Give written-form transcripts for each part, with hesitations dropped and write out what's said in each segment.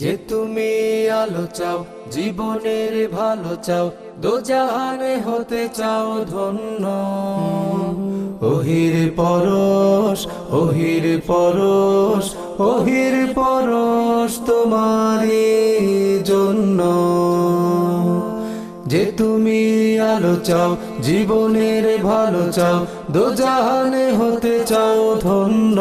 যে তুমি আলো চাও, জীবনের ভালো চাও, দোজাহানে হতে চাও ধন্য। ওহির পরশ, ওহির পরশ, ওহির পরশ তোমারই জন্য। যে তুমি আলো চাও, জীবনের ভালো চাও, দোজাহানে হতে চাও ধন্য।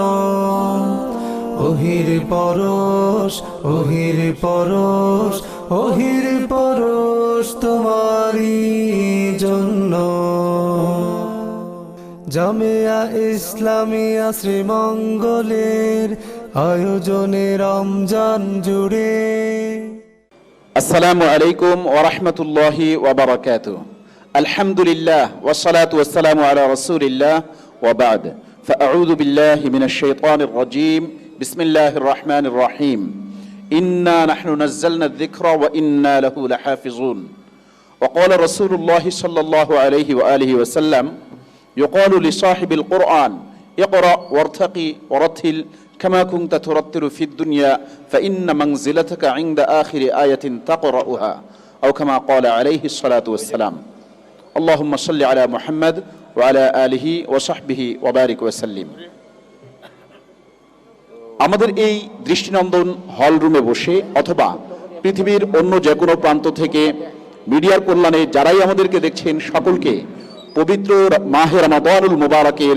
ওহির পরশ, ওহির পরশ, ওহির পরশ তোমারই জন্য। জামিয়া ইসলামিয়া শ্রীমঙ্গলের আয়োজনে রমজান জুড়ে। আসসালামু আলাইকুম ওয়া রাহমাতুল্লাহি ওয়া বারাকাতুহু। আলহামদুলিল্লাহ ওয়াসসালাতু ওয়াসসালামু আলা রাসূলিল্লাহ ওয়া বা'দ। ফাআউযু বিল্লাহি মিনাশ শাইতানির রাজীম। বিসমিল্লাহির রহমানির রহিম। ইন্না নাহনু নাযালনা আয-যিকরা ওয়া ইন্না লাহু লাহাফিজুন। ওয়া ক্বালা রাসূলুল্লাহ সাল্লাল্লাহু আলাইহি ওয়া আলিহি ওয়া সাল্লাম يقال لصاحب القرآن اقرأ وارتقي ورتل كما كنت ترتل في الدنيا فإن منزلتك عند آخر آية تقرأها أو كما قال عليه الصلاة والسلام. اللهم صل على محمد وعلى آله وصحبه وبارك وسلم. আমাদের এই দৃষ্টিনন্দন হল রুমে বসে অথবা পৃথিবীর অন্য যে কোনো প্রান্ত থেকে মিডিয়ার কল্যাণে যারাই আমাদেরকে দেখছেন সকলকে পবিত্র মাহে রমাদানুল মুবারকের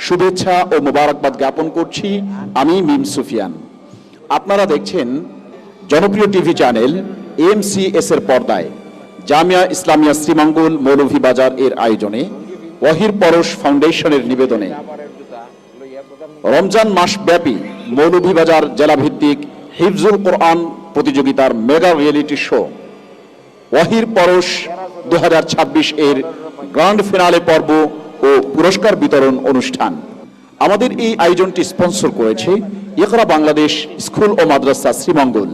শুভেচ্ছা ও মুবারকবাদ জ্ঞাপন করছি। আমি মিম সুফিয়ান। আপনারা দেখছেন জনপ্রিয় টিভি চ্যানেল AMCS এর পর্দায় জামিয়া ইসলামিয়া শ্রীমঙ্গল মৌলভীবাজার এর আয়োজনে ওয়াহির পরশ ফাউন্ডেশনের নিবেদনে রমজান মাস ব্যাপী মৌলভীবাজার জেলাভিত্তিক হিফজুল কোরআন প্রতিযোগিতার মেগা রিয়েলিটি শো ওয়াহির পরশ 2026 এর গ্র্যান্ড ফিনালে পর্ব ও পুরস্কার বিতরণ অনুষ্ঠান। আমাদের এই আয়োজনটি স্পন্সর করেছে ইকরা বাংলাদেশ স্কুল ও মাদ্রাসা শ্রীমঙ্গল।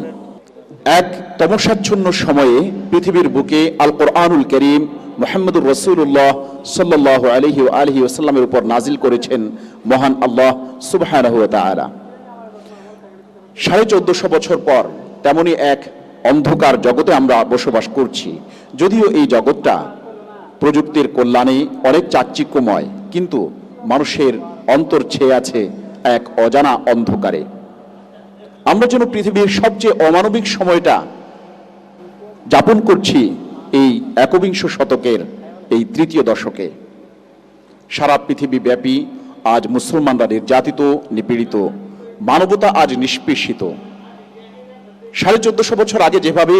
এক তমসাচ্ছন্ন সময়ে পৃথিবীর বুকে আল কোরআনুল করিম মুহাম্মদুর রাসূলুল্লাহ সাল্লাল্লাহু আলাইহি ওয়া আলিহি ওয়াসাল্লামের উপর নাজিল করেছেন মহান আল্লাহ সুবহানাহু ওয়া তাআলা। 1450 বছর পর তেমনি এক অন্ধকার জগতে আমরা বসবাস করছি। যদিও এই জগৎটা প্রযুক্তির কল্যাণে অনেক চাকচিক্যময়, কিন্তু মানুষের অন্তর ছেয়ে আছে এক অজানা অন্ধকারে। আমরা যেন পৃথিবীর সবচেয়ে অমানবিক সময়টা যাপন করছি এই একবিংশ শতকের এই তৃতীয় দশকে। সারা পৃথিবী ব্যাপী আজ মুসলমানরা নির্যাতিত, নিপীড়িত, মানবতা আজ নিষ্পেষিত। 1450 বছর আগে যেভাবে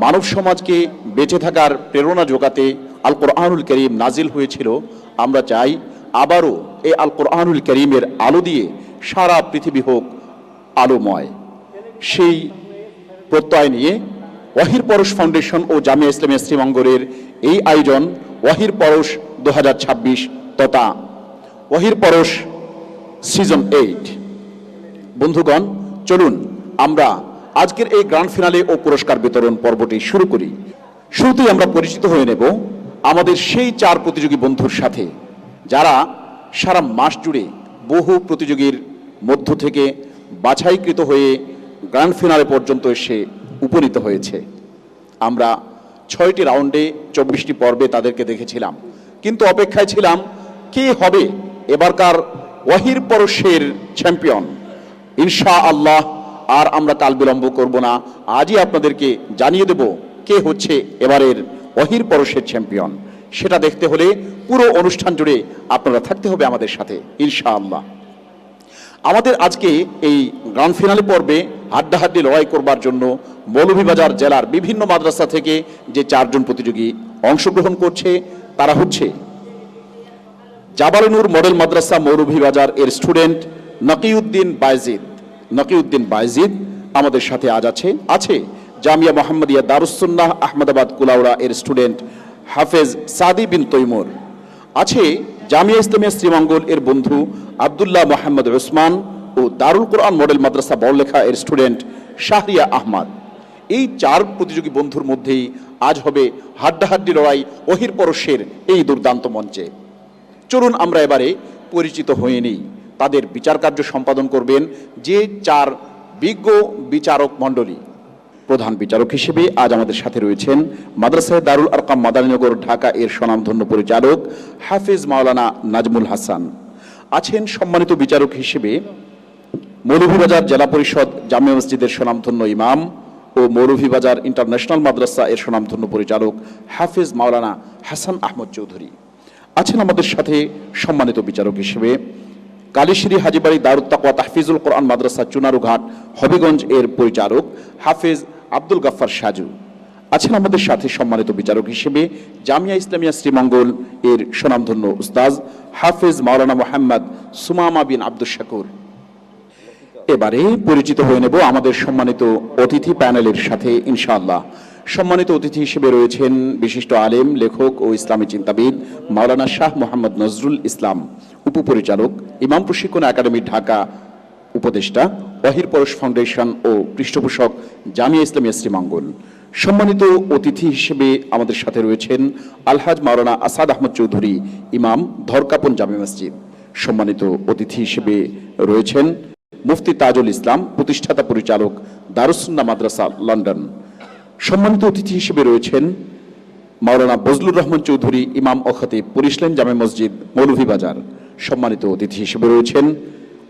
মানব সমাজকে বেঁচে থাকার প্রেরণা যোগাতে আল কোরআনুল করিম নাজিল হয়েছিল, আমরা চাই আবারও এই আল কোরআনুল করিমের আলো দিয়ে সারা পৃথিবী হোক আলোময়। সেই প্রত্যয় নিয়ে ওয়াহির পরশ ফাউন্ডেশন ও জামিয়া ইসলামিয়া শ্রীমঙ্গলের এই আয়োজন ওয়াহির পরশ 2026 তথা ওয়াহির পরশ সিজন 8। বন্ধুগণ, চলুন আমরা আজকের এই গ্র্যান্ড ফিনালে ও পুরস্কার বিতরণ পর্বটি শুরু করি। শুরুতেই আমরা পরিচিত হয়ে নেব আমাদের সেই 4 প্রতিযোগী বন্ধুর সাথে যারা সারা মাস জুড়ে বহু প্রতিযোগীর মধ্য থেকে বাছাইকৃত হয়ে গ্র্যান্ড ফিনালে পর্যন্ত এসে উপনীত হয়েছে। আমরা 6টি রাউন্ডে 24টি পর্বে তাদেরকে দেখেছিলাম, কিন্তু অপেক্ষায় ছিলাম কে হবে এবারকার ওয়াহির পরশের চ্যাম্পিয়ন। ইনশাআল্লাহ আর আমরা কাল বিলম্ব করব না, আজই আপনাদেরকে জানিয়ে দেব কে হচ্ছে এবারের ওয়াহির পরশের চ্যাম্পিয়ন। সেটা দেখতে হলে পুরো অনুষ্ঠান জুড়ে আপনারা থাকতে হবে আমাদের সাথে ইনশাআল্লাহ। আমাদের আজকে এই গ্র্যান্ড ফিনালে পর্বে হাড্ডাহাড্ডি লড়াই করবার জন্য মৌলভীবাজার জেলার বিভিন্ন মাদ্রাসা থেকে যে 4 জন প্রতিযোগী অংশগ্রহণ করছে তারা হচ্ছে জাবালে নূর মডেল মাদ্রাসা মৌলভীবাজার এর স্টুডেন্ট নকিউদ্দিন বাইজিদ আমাদের সাথে আজ আছে জামিয়া মোহাম্মদিয়া দারুস সুন্নাহ আহমদাবাদ কুলাউড়া এর স্টুডেন্ট হাফেজ সাদি বিন তৈমুর, আছে জামিয়া ইসলামিয়া শ্রীমঙ্গল এর বন্ধু আব্দুল্লাহ মোহাম্মদ ওসমান ও দারুল কোরআন মডেল মাদ্রাসা বড়লেখা এর স্টুডেন্ট শাহরিয়া আহমদ। এই 4 প্রতিযোগী বন্ধুর মধ্যেই আজ হবে হাড্ডাহাড্ডি লড়াই ওয়াহির পরশের এই দুর্দান্ত মঞ্চে। চলুন আমরা এবারে পরিচিত হয়ে নিই। তাদের বিচার কার্য সম্পাদন করবেন যে 4 বিজ্ঞ বিচারক মণ্ডলী। প্রধান বিচারক হিসেবে আজ আমাদের সাথে রয়েছেন মাদ্রাসায়ে দারুল আরকাম মাদারীনগর ঢাকা এর স্বনামধন্য পরিচালক হাফেজ মাওলানা নাজমুল হাসান। আছেন সম্মানিত বিচারক হিসেবে মৌলভীবাজার জেলা পরিষদ জামিয়া মসজিদের স্বনামধন্য ইমাম ও মৌলভীবাজার ইন্টারন্যাশনাল মাদ্রাসা এর স্বনামধন্য পরিচালক হাফেজ মাওলানা হাসান আহমদ চৌধুরী। আছেন আমাদের সাথে সম্মানিত বিচারক হিসেবে কালীশ্রী হাজীবাড়ি দারুত তাকওয়া তাহফিজুল কোরআন মাদ্রাসা চুনারুঘাট হবিগঞ্জ এর পরিচালক হাফেজ আব্দুল গাফফার সাজু। আছেন আমাদের সাথে সম্মানিত বিচারক হিসেবে জামিয়া ইসলামিয়া শ্রীমঙ্গল এর স্বনামধন্য উস্তাজ হাফেজ মাওলানা মোহাম্মদ সুমামা বিন আব্দুল শাকুর। এবারে পরিচিত হয়ে নেব আমাদের সম্মানিত অতিথি প্যানেলের সাথে ইনশাআল্লাহ। সম্মানিত অতিথি হিসেবে রয়েছেন বিশিষ্ট আলেম, লেখক ও ইসলামী চিন্তাবিদ মাওলানা শাহ মোহাম্মদ নজরুল ইসলাম, উপপরিচালক ইমাম প্রশিক্ষণ একাডেমি ঢাকা, উপদেষ্টা ওয়াহির পরশ ফাউন্ডেশন ও পৃষ্ঠপোষক জামিয়া ইসলামিয়া শ্রীমঙ্গল। সম্মানিত অতিথি হিসেবে আমাদের সাথে রয়েছেন আলহাজ মাওলানা আসাদ আহমদ চৌধুরী, ইমাম ধরকাপন জামে মসজিদ। সম্মানিত অতিথি হিসেবে রয়েছেন মুফতি তাজুল ইসলাম, প্রতিষ্ঠাতা পরিচালক দারুস সুন্নাহ মাদ্রাসা লন্ডন। সম্মানিত অতিথি হিসেবে রয়েছেন মাওলানা বজলুর রহমান চৌধুরী, ইমাম ও খতিব, পুলিশ লাইন জামে মসজিদ মৌলভীবাজার। সম্মানিত অতিথি হিসেবে রয়েছেন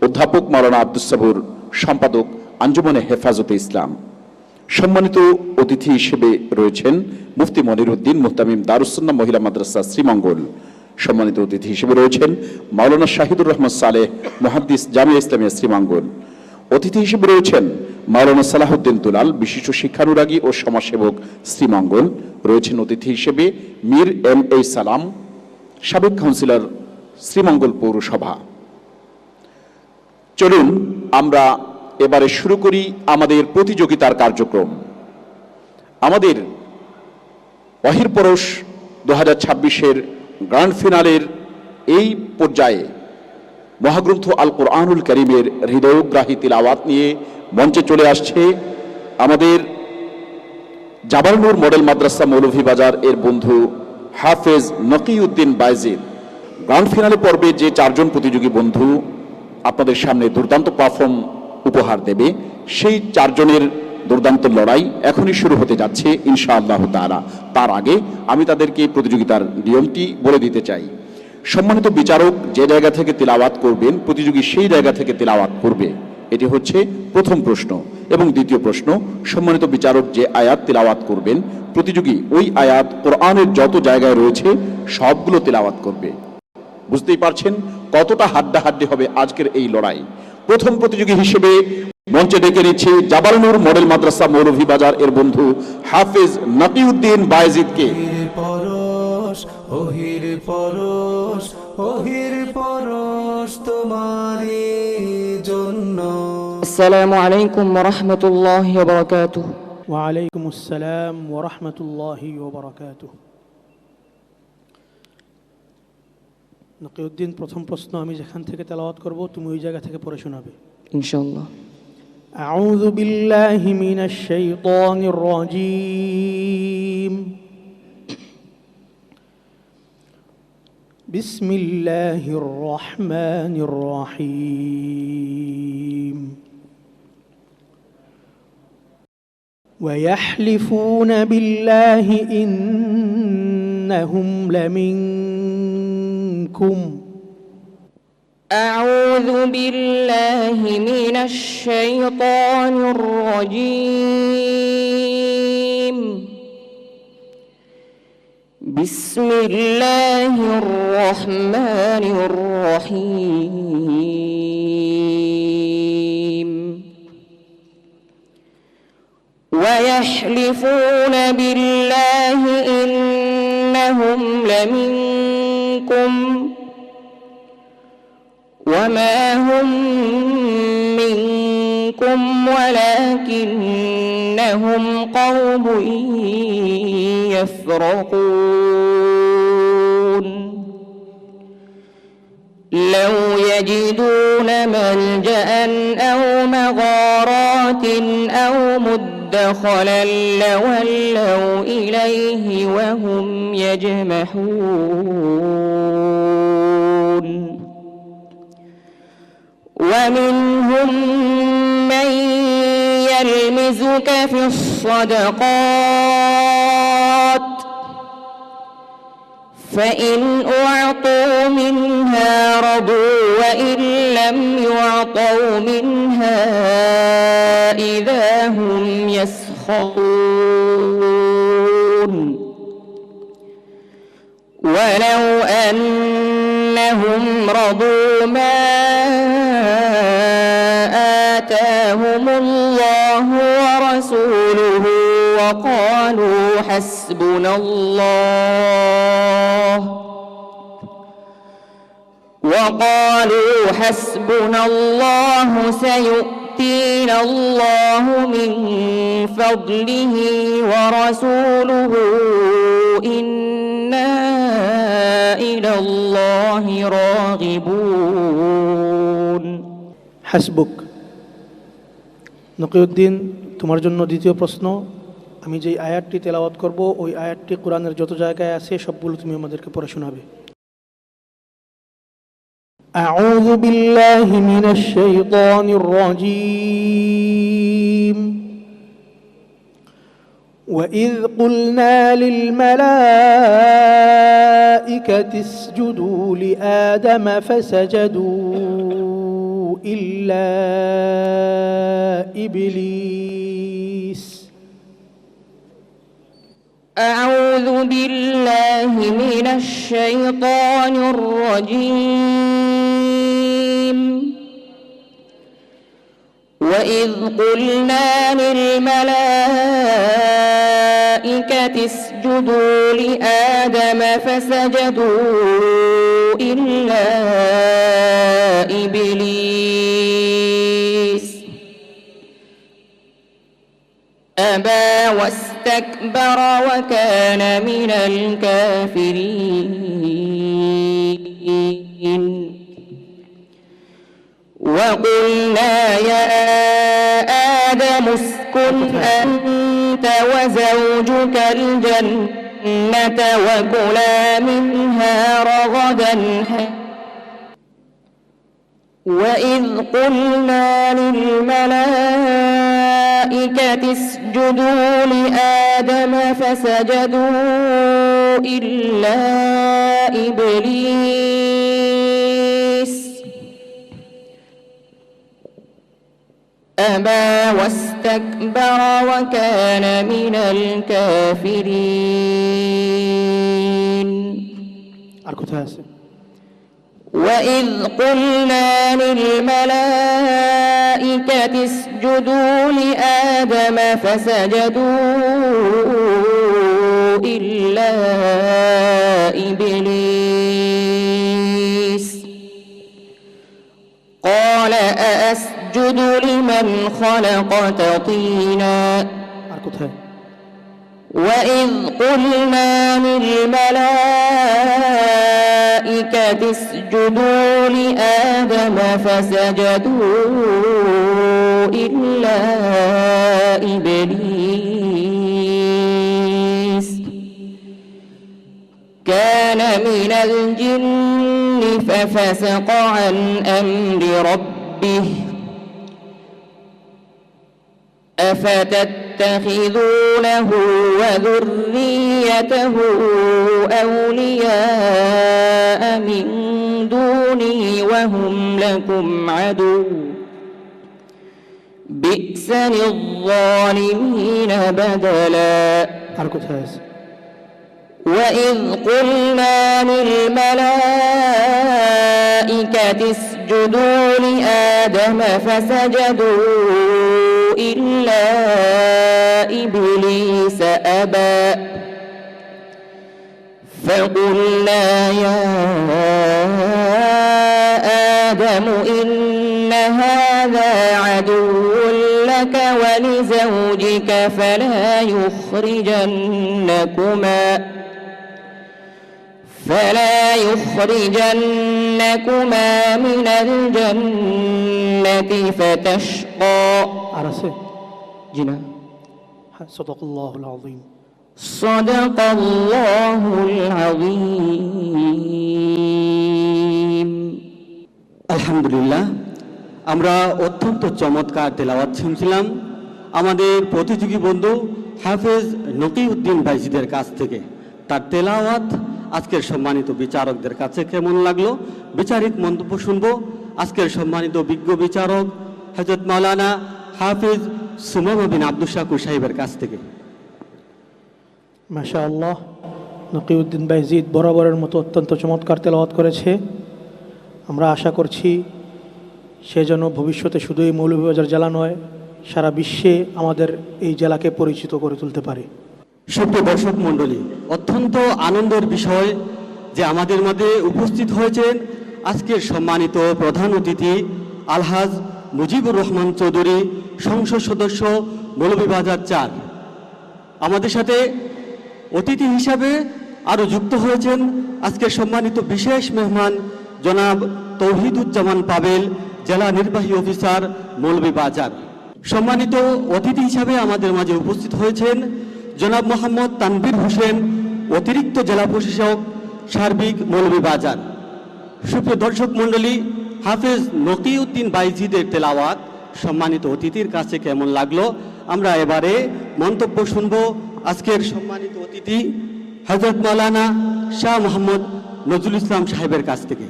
অধ্যাপক মাওলানা আব্দুস সাবুর, সম্পাদক আঞ্জুমানে হেফাজতে ইসলাম। সম্মানিত অতিথি হিসেবে রয়েছেন মুফতি মনিরউদ্দিন, মুহতামিম দারুস সুন্নাহ মহিলা মাদ্রাসা শ্রীমঙ্গল। সম্মানিত অতিথি হিসেবে রয়েছেন মাওলানা শাহিদুর রহমান সালেহ, মুহাদ্দিস জামিয়া ইসলামিয়া শ্রীমঙ্গল। অতিথি হিসেবে রয়েছেন মাওলানা সালাহুদ্দিন দুলাল, বিশিষ্ট শিক্ষানুরাগী ও সমাজসেবক শ্রীমঙ্গল। রয়েছেন অতিথি হিসেবে মীর এম এ সালাম, সাবেক কাউন্সিলর শ্রীমঙ্গল পৌরসভা। চলুন আমরা এবারে শুরু করি আমাদের প্রতিযোগিতার কার্যক্রম। আমাদের ওয়াহির পরশ 2026-এর গ্র্যান্ড ফিনালের এই পর্যায়ে মহাগ্রন্থ আল কোরআনুল কারীমের হৃদয়গ্রাহী তিলাওয়াত নিয়ে মঞ্চে চলে আসছে আমাদের জাবাল নূর মডেল মাদ্রাসা মৌলভীবাজার এর বন্ধু হাফেজ নকিউদ্দিন বাইজিদ। গ্র্যান্ড ফিনালে পর্বে যে 4 জন প্রতিযোগী বন্ধু আপনাদের সামনে দুর্দান্ত পারফর্ম উপহার দেবে, সেই 4 জনের দুর্দান্ত লড়াই এখনই শুরু হতে যাচ্ছে ইনশাআল্লাহ তাআলা। তার আগে আমি তাদেরকে প্রতিযোগিতার নিয়মটি বলে দিতে চাই। সম্মানিত বিচারক যে জায়গা থেকে তিলাওয়াত করবেন, প্রতিযোগী সেই জায়গা থেকে তিলাওয়াত করবে। এটি হচ্ছে প্রথম প্রশ্ন। এবং দ্বিতীয় প্রশ্ন, সম্মানিত বিচারক যে আয়াত তিলাওয়াত করবেন, প্রতিযোগী ওই আয়াত কোরআনের যত জায়গায় রয়েছে সবগুলো তিলাওয়াত করবে। বুঝতেই পারছেন কতটা হাড্ডাহাড্ডি হবে আজকের এই লড়াই। প্রথম প্রতিযোগী হিসেবে মঞ্চে ডেকে নিচ্ছি জাবাল নূর মডেল মাদ্রাসা মৌলভীবাজার এর বন্ধু হাফেজ নকিউদ্দিন বাইজিদকে। ওহির পরশ, ওহির পরশ তোমারই জন্য। আসসালামু আলাইকুম ওয়া রাহমাতুল্লাহি ওয়া বারাকাতুহু। ওয়া আলাইকুম আসসালাম ওয়া রাহমাতুল্লাহি ওয়া বারাকাতুহু। নকিউদ্দিন, প্রথম প্রশ্ন আমি যেখান থেকে তেলাওয়াত করব তুমি ওই জায়গা থেকে পড়ে শোনাবে ইনশাআল্লাহ। আউযু বিল্লাহি মিনাশ শাইতানির রাজীম। বিসমিল্লাহির রহমানির রহিম। ويحلفون بالله إنهم لمنكم. أعوذ بالله من الشيطان الرجيم. بسم الله الرحمن الرحيم. ويحلفون بالله إنهم لمنكم وما هم منكم ولكنهم قوم يفرقون. لو يجدون ملجأ أو مغارات أو مدخلا لولوا إليه وهم يجمحون. ومنهم من نلمزك في الصدقات فإن أعطوا منها رضوا وإن لم يعطوا منها إذا هم يسخطون ولو أنهم رضوا ما آتاهم الله ورسوله وقالوا حسبنا الله سيؤتينا الله من فضله ورسوله إنا إلى الله راغبون হাসবুক। নকিউদ্দিন, তোমার জন্য দ্বিতীয় প্রশ্ন। আমি যেই আয়াতটি তেলাওয়াত করব ওই আয়াতটি কোরআনের যত জায়গায় আছে সবগুলো তুমি আমাদেরকে পড়ে শোনাবে। أعوذ بالله من الشيطان الرجيم وإذ قلنا للملائكة اسجدوا لآدم فسجدوا إلا إبليس. أعوذ بالله من الشيطان الرجيم وإذ قلنا للملائكة اسجدوا لآدم فسجدوا إلا إبليس أبى واستكبر وكان من الكافرين. وقلنا يا آدم اسكن أنت وزوجك الجنة وكلا منها رغدا وإذ قلنا للملائكة اسجدوا لآدم فسجدوا إلا إبليس أبى واستكبر وكان من الكافرين. وإذ قلنا للملائكة اسجدوا لآدم فسجدوا إلا إبليس قال أأسجد لمن خلقت طينا. وإذ قلنا للملائكة اسجدوا لآدم فسجدوا إلا إبليس كان من الجن ففسق عن أمر ربه أفتتخذونه وذريته أولياء من دوني وهم لكم عدو بئس للظالمين بدلا. وإذ قلنا للملائكة اسجدوا لآدم فسجدوا إلا إبليس أبى فقلنا يا آدم إن هذا عدو لك ولزوجك فلا يخرجنكما من الجنة فتشقى. جنا صدق الله العظيم. صدق الله العظيم. আলহামদুলিল্লাহ, আমরা অত্যন্ত চমৎকার তেলাওয়াত শুনছিলাম। আমাদের প্রতিযোগী বন্ধু হাফেজ নকিউদ্দিন বাইজিদের কাছ থেকে। তার তেলাওয়াত আজকের সম্মানিত বিচারকদের কাছে কেমন লাগলো, বিচারিক মন্তব্য শুনবো আজকের সম্মানিত বিজ্ঞ বিচারক হযরত মাওলানা হাফেজ সুমামা বিন আব্দুল শাকুর সাহেবের কাছ থেকে। মাশাআল্লাহ, নকিউদ্দিন বাইজিদ বরাবরের মতো অত্যন্ত চমৎকার তেলাওয়াত করেছে। আমরা আশা করছি সে যেন ভবিষ্যতে শুধু এই মৌলভীবাজার জেলা নয়, সারা বিশ্বে আমাদের এই জেলাকে পরিচিত করে তুলতে পারে। সুপ্রিয় দর্শক মণ্ডলী, অত্যন্ত আনন্দের বিষয় যে আমাদের মধ্যে উপস্থিত হয়েছেন আজকের সম্মানিত প্রধান অতিথি আলহাজ মুজিবুর রহমান চৌধুরী, সংসদ সদস্য মৌলভীবাজার ৪। আমাদের সাথে অতিথি হিসাবে আরও যুক্ত হয়েছেন আজকের সম্মানিত বিশেষ মেহমান জনাব তৌহিদুজ্জামান পাবেল, জেলা নির্বাহী অফিসার মৌলভীবাজার। সম্মানিত অতিথি হিসাবে আমাদের মাঝে উপস্থিত হয়েছেন জনাব মোহাম্মদ তানভীর হোসেন, অতিরিক্ত জেলা প্রশাসক সার্বিক মৌলভীবাজার। সুপ্রিয় দর্শক মণ্ডলী, হাফেজ নকিউদ্দিন বাইজিদের তেলাওয়াত সম্মানিত অতিথির কাছে কেমন লাগলো, আমরা এবারে মন্তব্য শুনবো আজকের সম্মানিত অতিথি হযরত মাওলানা শাহ মোহাম্মদ নজরুল ইসলাম সাহেবের কাছ থেকে।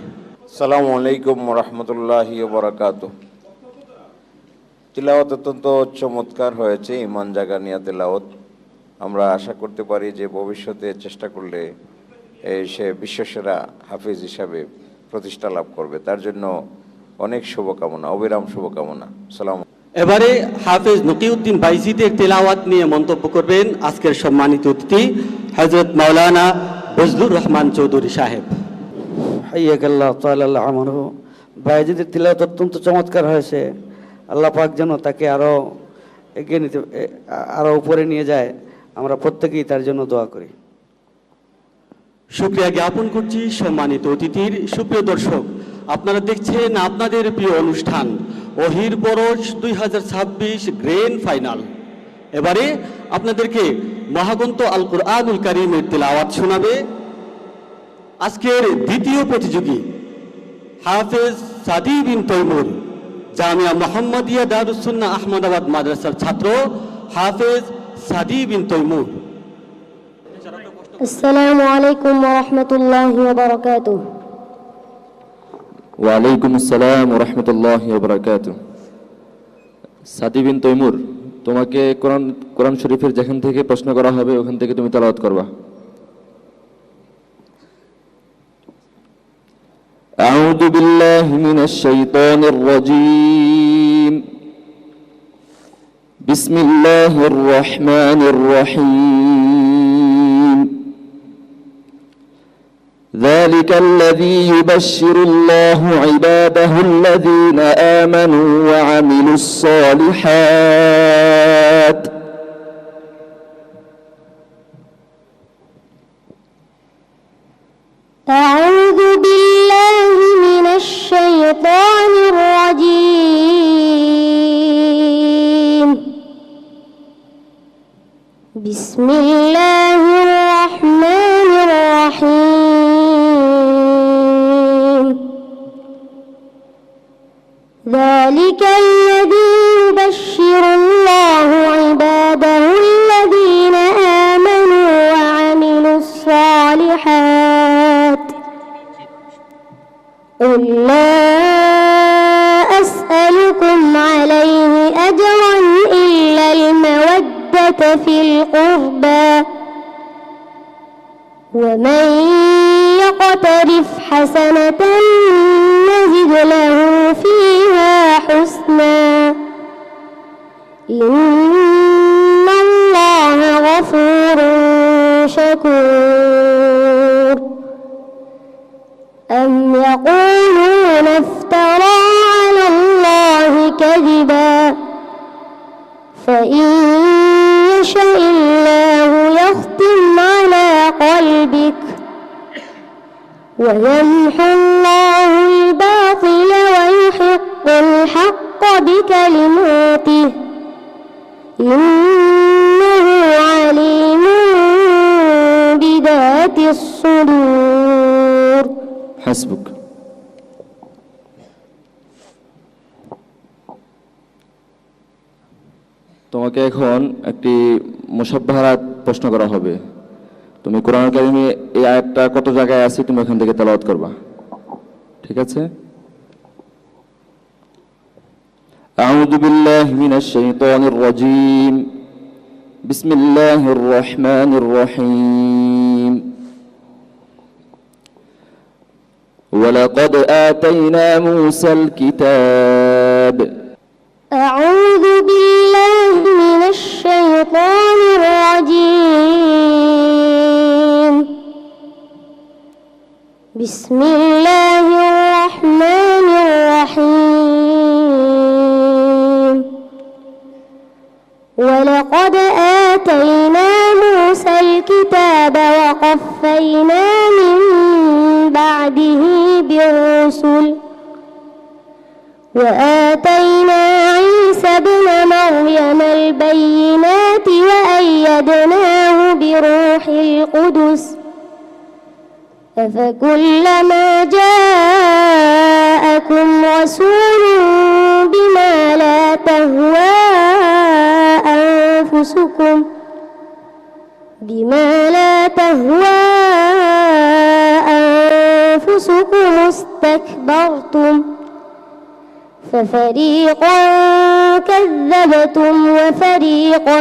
আসসালামু আলাইকুম রহমতুল্লাহি বারাকাতুহ। তিলাওয়াত অত্যন্ত চমৎকার হয়েছে, ইমান জাগানিয়া তেলাওয়াত। আমরা আশা করতে পারি যে ভবিষ্যতে চেষ্টা করলে সে বিশ্বসেরা হাফিজ হিসাবে প্রতিষ্ঠা লাভ করবে। তার জন্য অনেক শুভকামনা, অবিরাম শুভকামনা। সালাম। এবারে হাফেজ নকিউদ্দিন বাইজিদের তেলাওয়াত নিয়ে মন্তব্য করবেন আজকের সম্মানিত অতিথি হযরত মাওলানা বজলুর রহমান চৌধুরী সাহেব। হাইয়াকাল্লাহ তাআলা আমারও বাইজিদের তিলাওয়াত অত্যন্ত চমৎকার হয়েছে। আল্লাহ পাক যেন তাকে আরও এগিয়ে নিতে, আরও উপরে নিয়ে যায়, আমরা প্রত্যেকেই তার জন্য দোয়া করি। শুকরিয়া জ্ঞাপন করছি সম্মানিত অতিথির। সুপ্রিয় দর্শক, আপনারা দেখছেন আপনাদের প্রিয় অনুষ্ঠান ওহির পরশ 2026 গ্র্যান্ড ফাইনাল। এবারে আপনাদেরকে মহাগ্রন্থ আল কুরআনুল কারীমের তিলাওয়াত শোনাবে আজকের দ্বিতীয় প্রতিযোগী হাফেজ সাদি বিন তৈমুর, জামিয়া মোহাম্মদিয়া দারুস সুন্নাহ আহমদাবাদ মাদ্রাসার ছাত্র হাফেজ সাদি বিন তৈমুর। আসসালামু আলাইকুম ওয়া রাহমাতুল্লাহি ওয়া বারাকাতুহু। ওয়ালাইকুম আসসালাম ওয়া রাহমাতুল্লাহি ওয়া বারাকাতুহু। সাদি বিন তৈমুর, তোমাকে কোরআন শরীফের যেখান থেকে প্রশ্ন করা হবে ওখান থেকে তুমি তেলাওয়াত করবা। আউযু বিল্লাহি মিনাশ শাইতানির রাজীম। বিসমিল্লাহির রহমানির রহিম। ذلك الذي يبشر الله عباده الذين آمنوا وعملوا الصالحات أعوذ بالله من الشيطان الرجيم. بسم الله الرحمن الرحيم. ذلك الذي يبشر الله عباده الذين آمنوا وعملوا الصالحات. قل لا أسألكم عليه أجرا إلا المودة في القربى ومن يقترف حسنة نزد له فيها حسنا إن الله غفور شكور. أم يقولون افترى على الله كذبا فإن يشاء الله يختم على قلبك ويمحو الله الباطل ويحق الحق بكلماته إنه عليم بذات الصدور. حسبك. তোমাকে তোমাকে এখন একটি মুসাব্বাহাত প্রশ্ন করা হবে। তুমি কোরআন কারিমে এই আয়াতটা কত জায়গায় আছে তুমি এখান থেকে তেলাওয়াত করবা, ঠিক আছে? আউযু বিল্লাহি মিনাশ শাইতানির রাজীম। বিসমিল্লাহির রহমানির রহিম। ওয়ালাকাদ আতাইনা মূসাল কিতাব। أعوذ بالله من الشيطان الرجيم. بسم الله الرحمن الرحيم. ولقد آتينا موسى الكتاب وقفينا من بعده بالرسل وآتينا عيسى ابن مريم البينات وأيدناه بروح القدس أفكلما جاءكم رسول بما لا تهوى أنفسكم استكبرتم ففريقا كذبتم وفريقا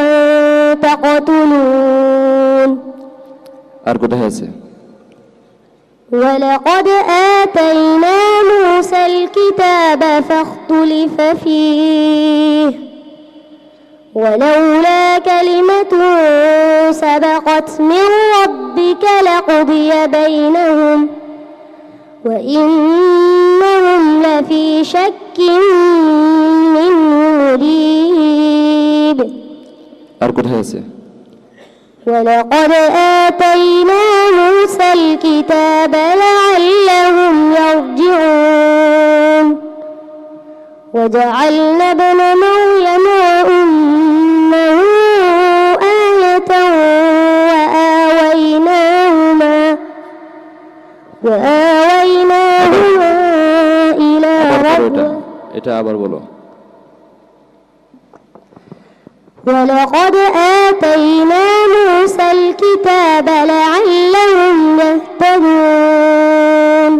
تقتلون. আর কোথায় আছে? ولقد آتينا موسى الكتاب فاختلف فيه ولولا كلمة سبقت من ربك لقضي بينهم وإنهم لفي شك منه مريب. আর কোথায় আছে? ولقد آتينا موسى الكتاب لعلهم يرجعون وجعلنا ابن مريم وأمه آية وآويناهما إلى ربوة. এটা আবার বলো। ولقد آتينا موسى الكتاب لعلهم يهتدون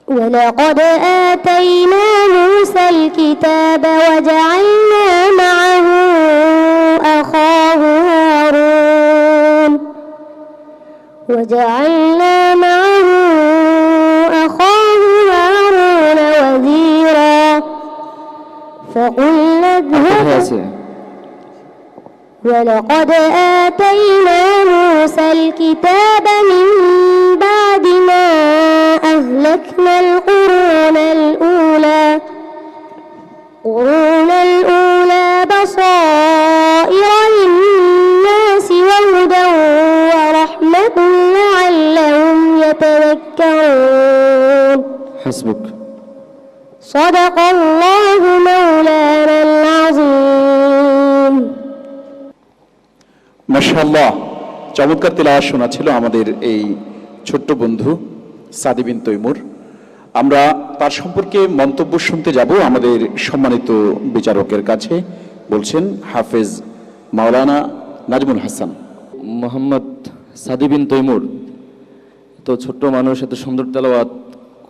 ولقد آتينا موسى الكتاب وجعلنا معه أخاه هارون وزيرا فقلنا اذهب. ولقد آتينا موسى الكتاب من بعد ما أهلكنا القرون الأولى بصائر للناس وهدى ورحمة لعلهم يتذكرون. حسبك. صدق الله مولانا العظيم. মাশাআল্লাহ, চমৎকার তেলাওয়াত শোনাচ্ছিল আমাদের এই ছোট্ট বন্ধু সাদি বিন তৈমুর। আমরা তার সম্পর্কে মন্তব্য শুনতে যাব আমাদের সম্মানিত বিচারকের কাছে। বলছেন হাফেজ মাওলানা নাজমুল হাসান। মোহাম্মদ সাদি বিন তৈমুর তো ছোট্ট মানুষ, এত সুন্দর তেলাওয়াত।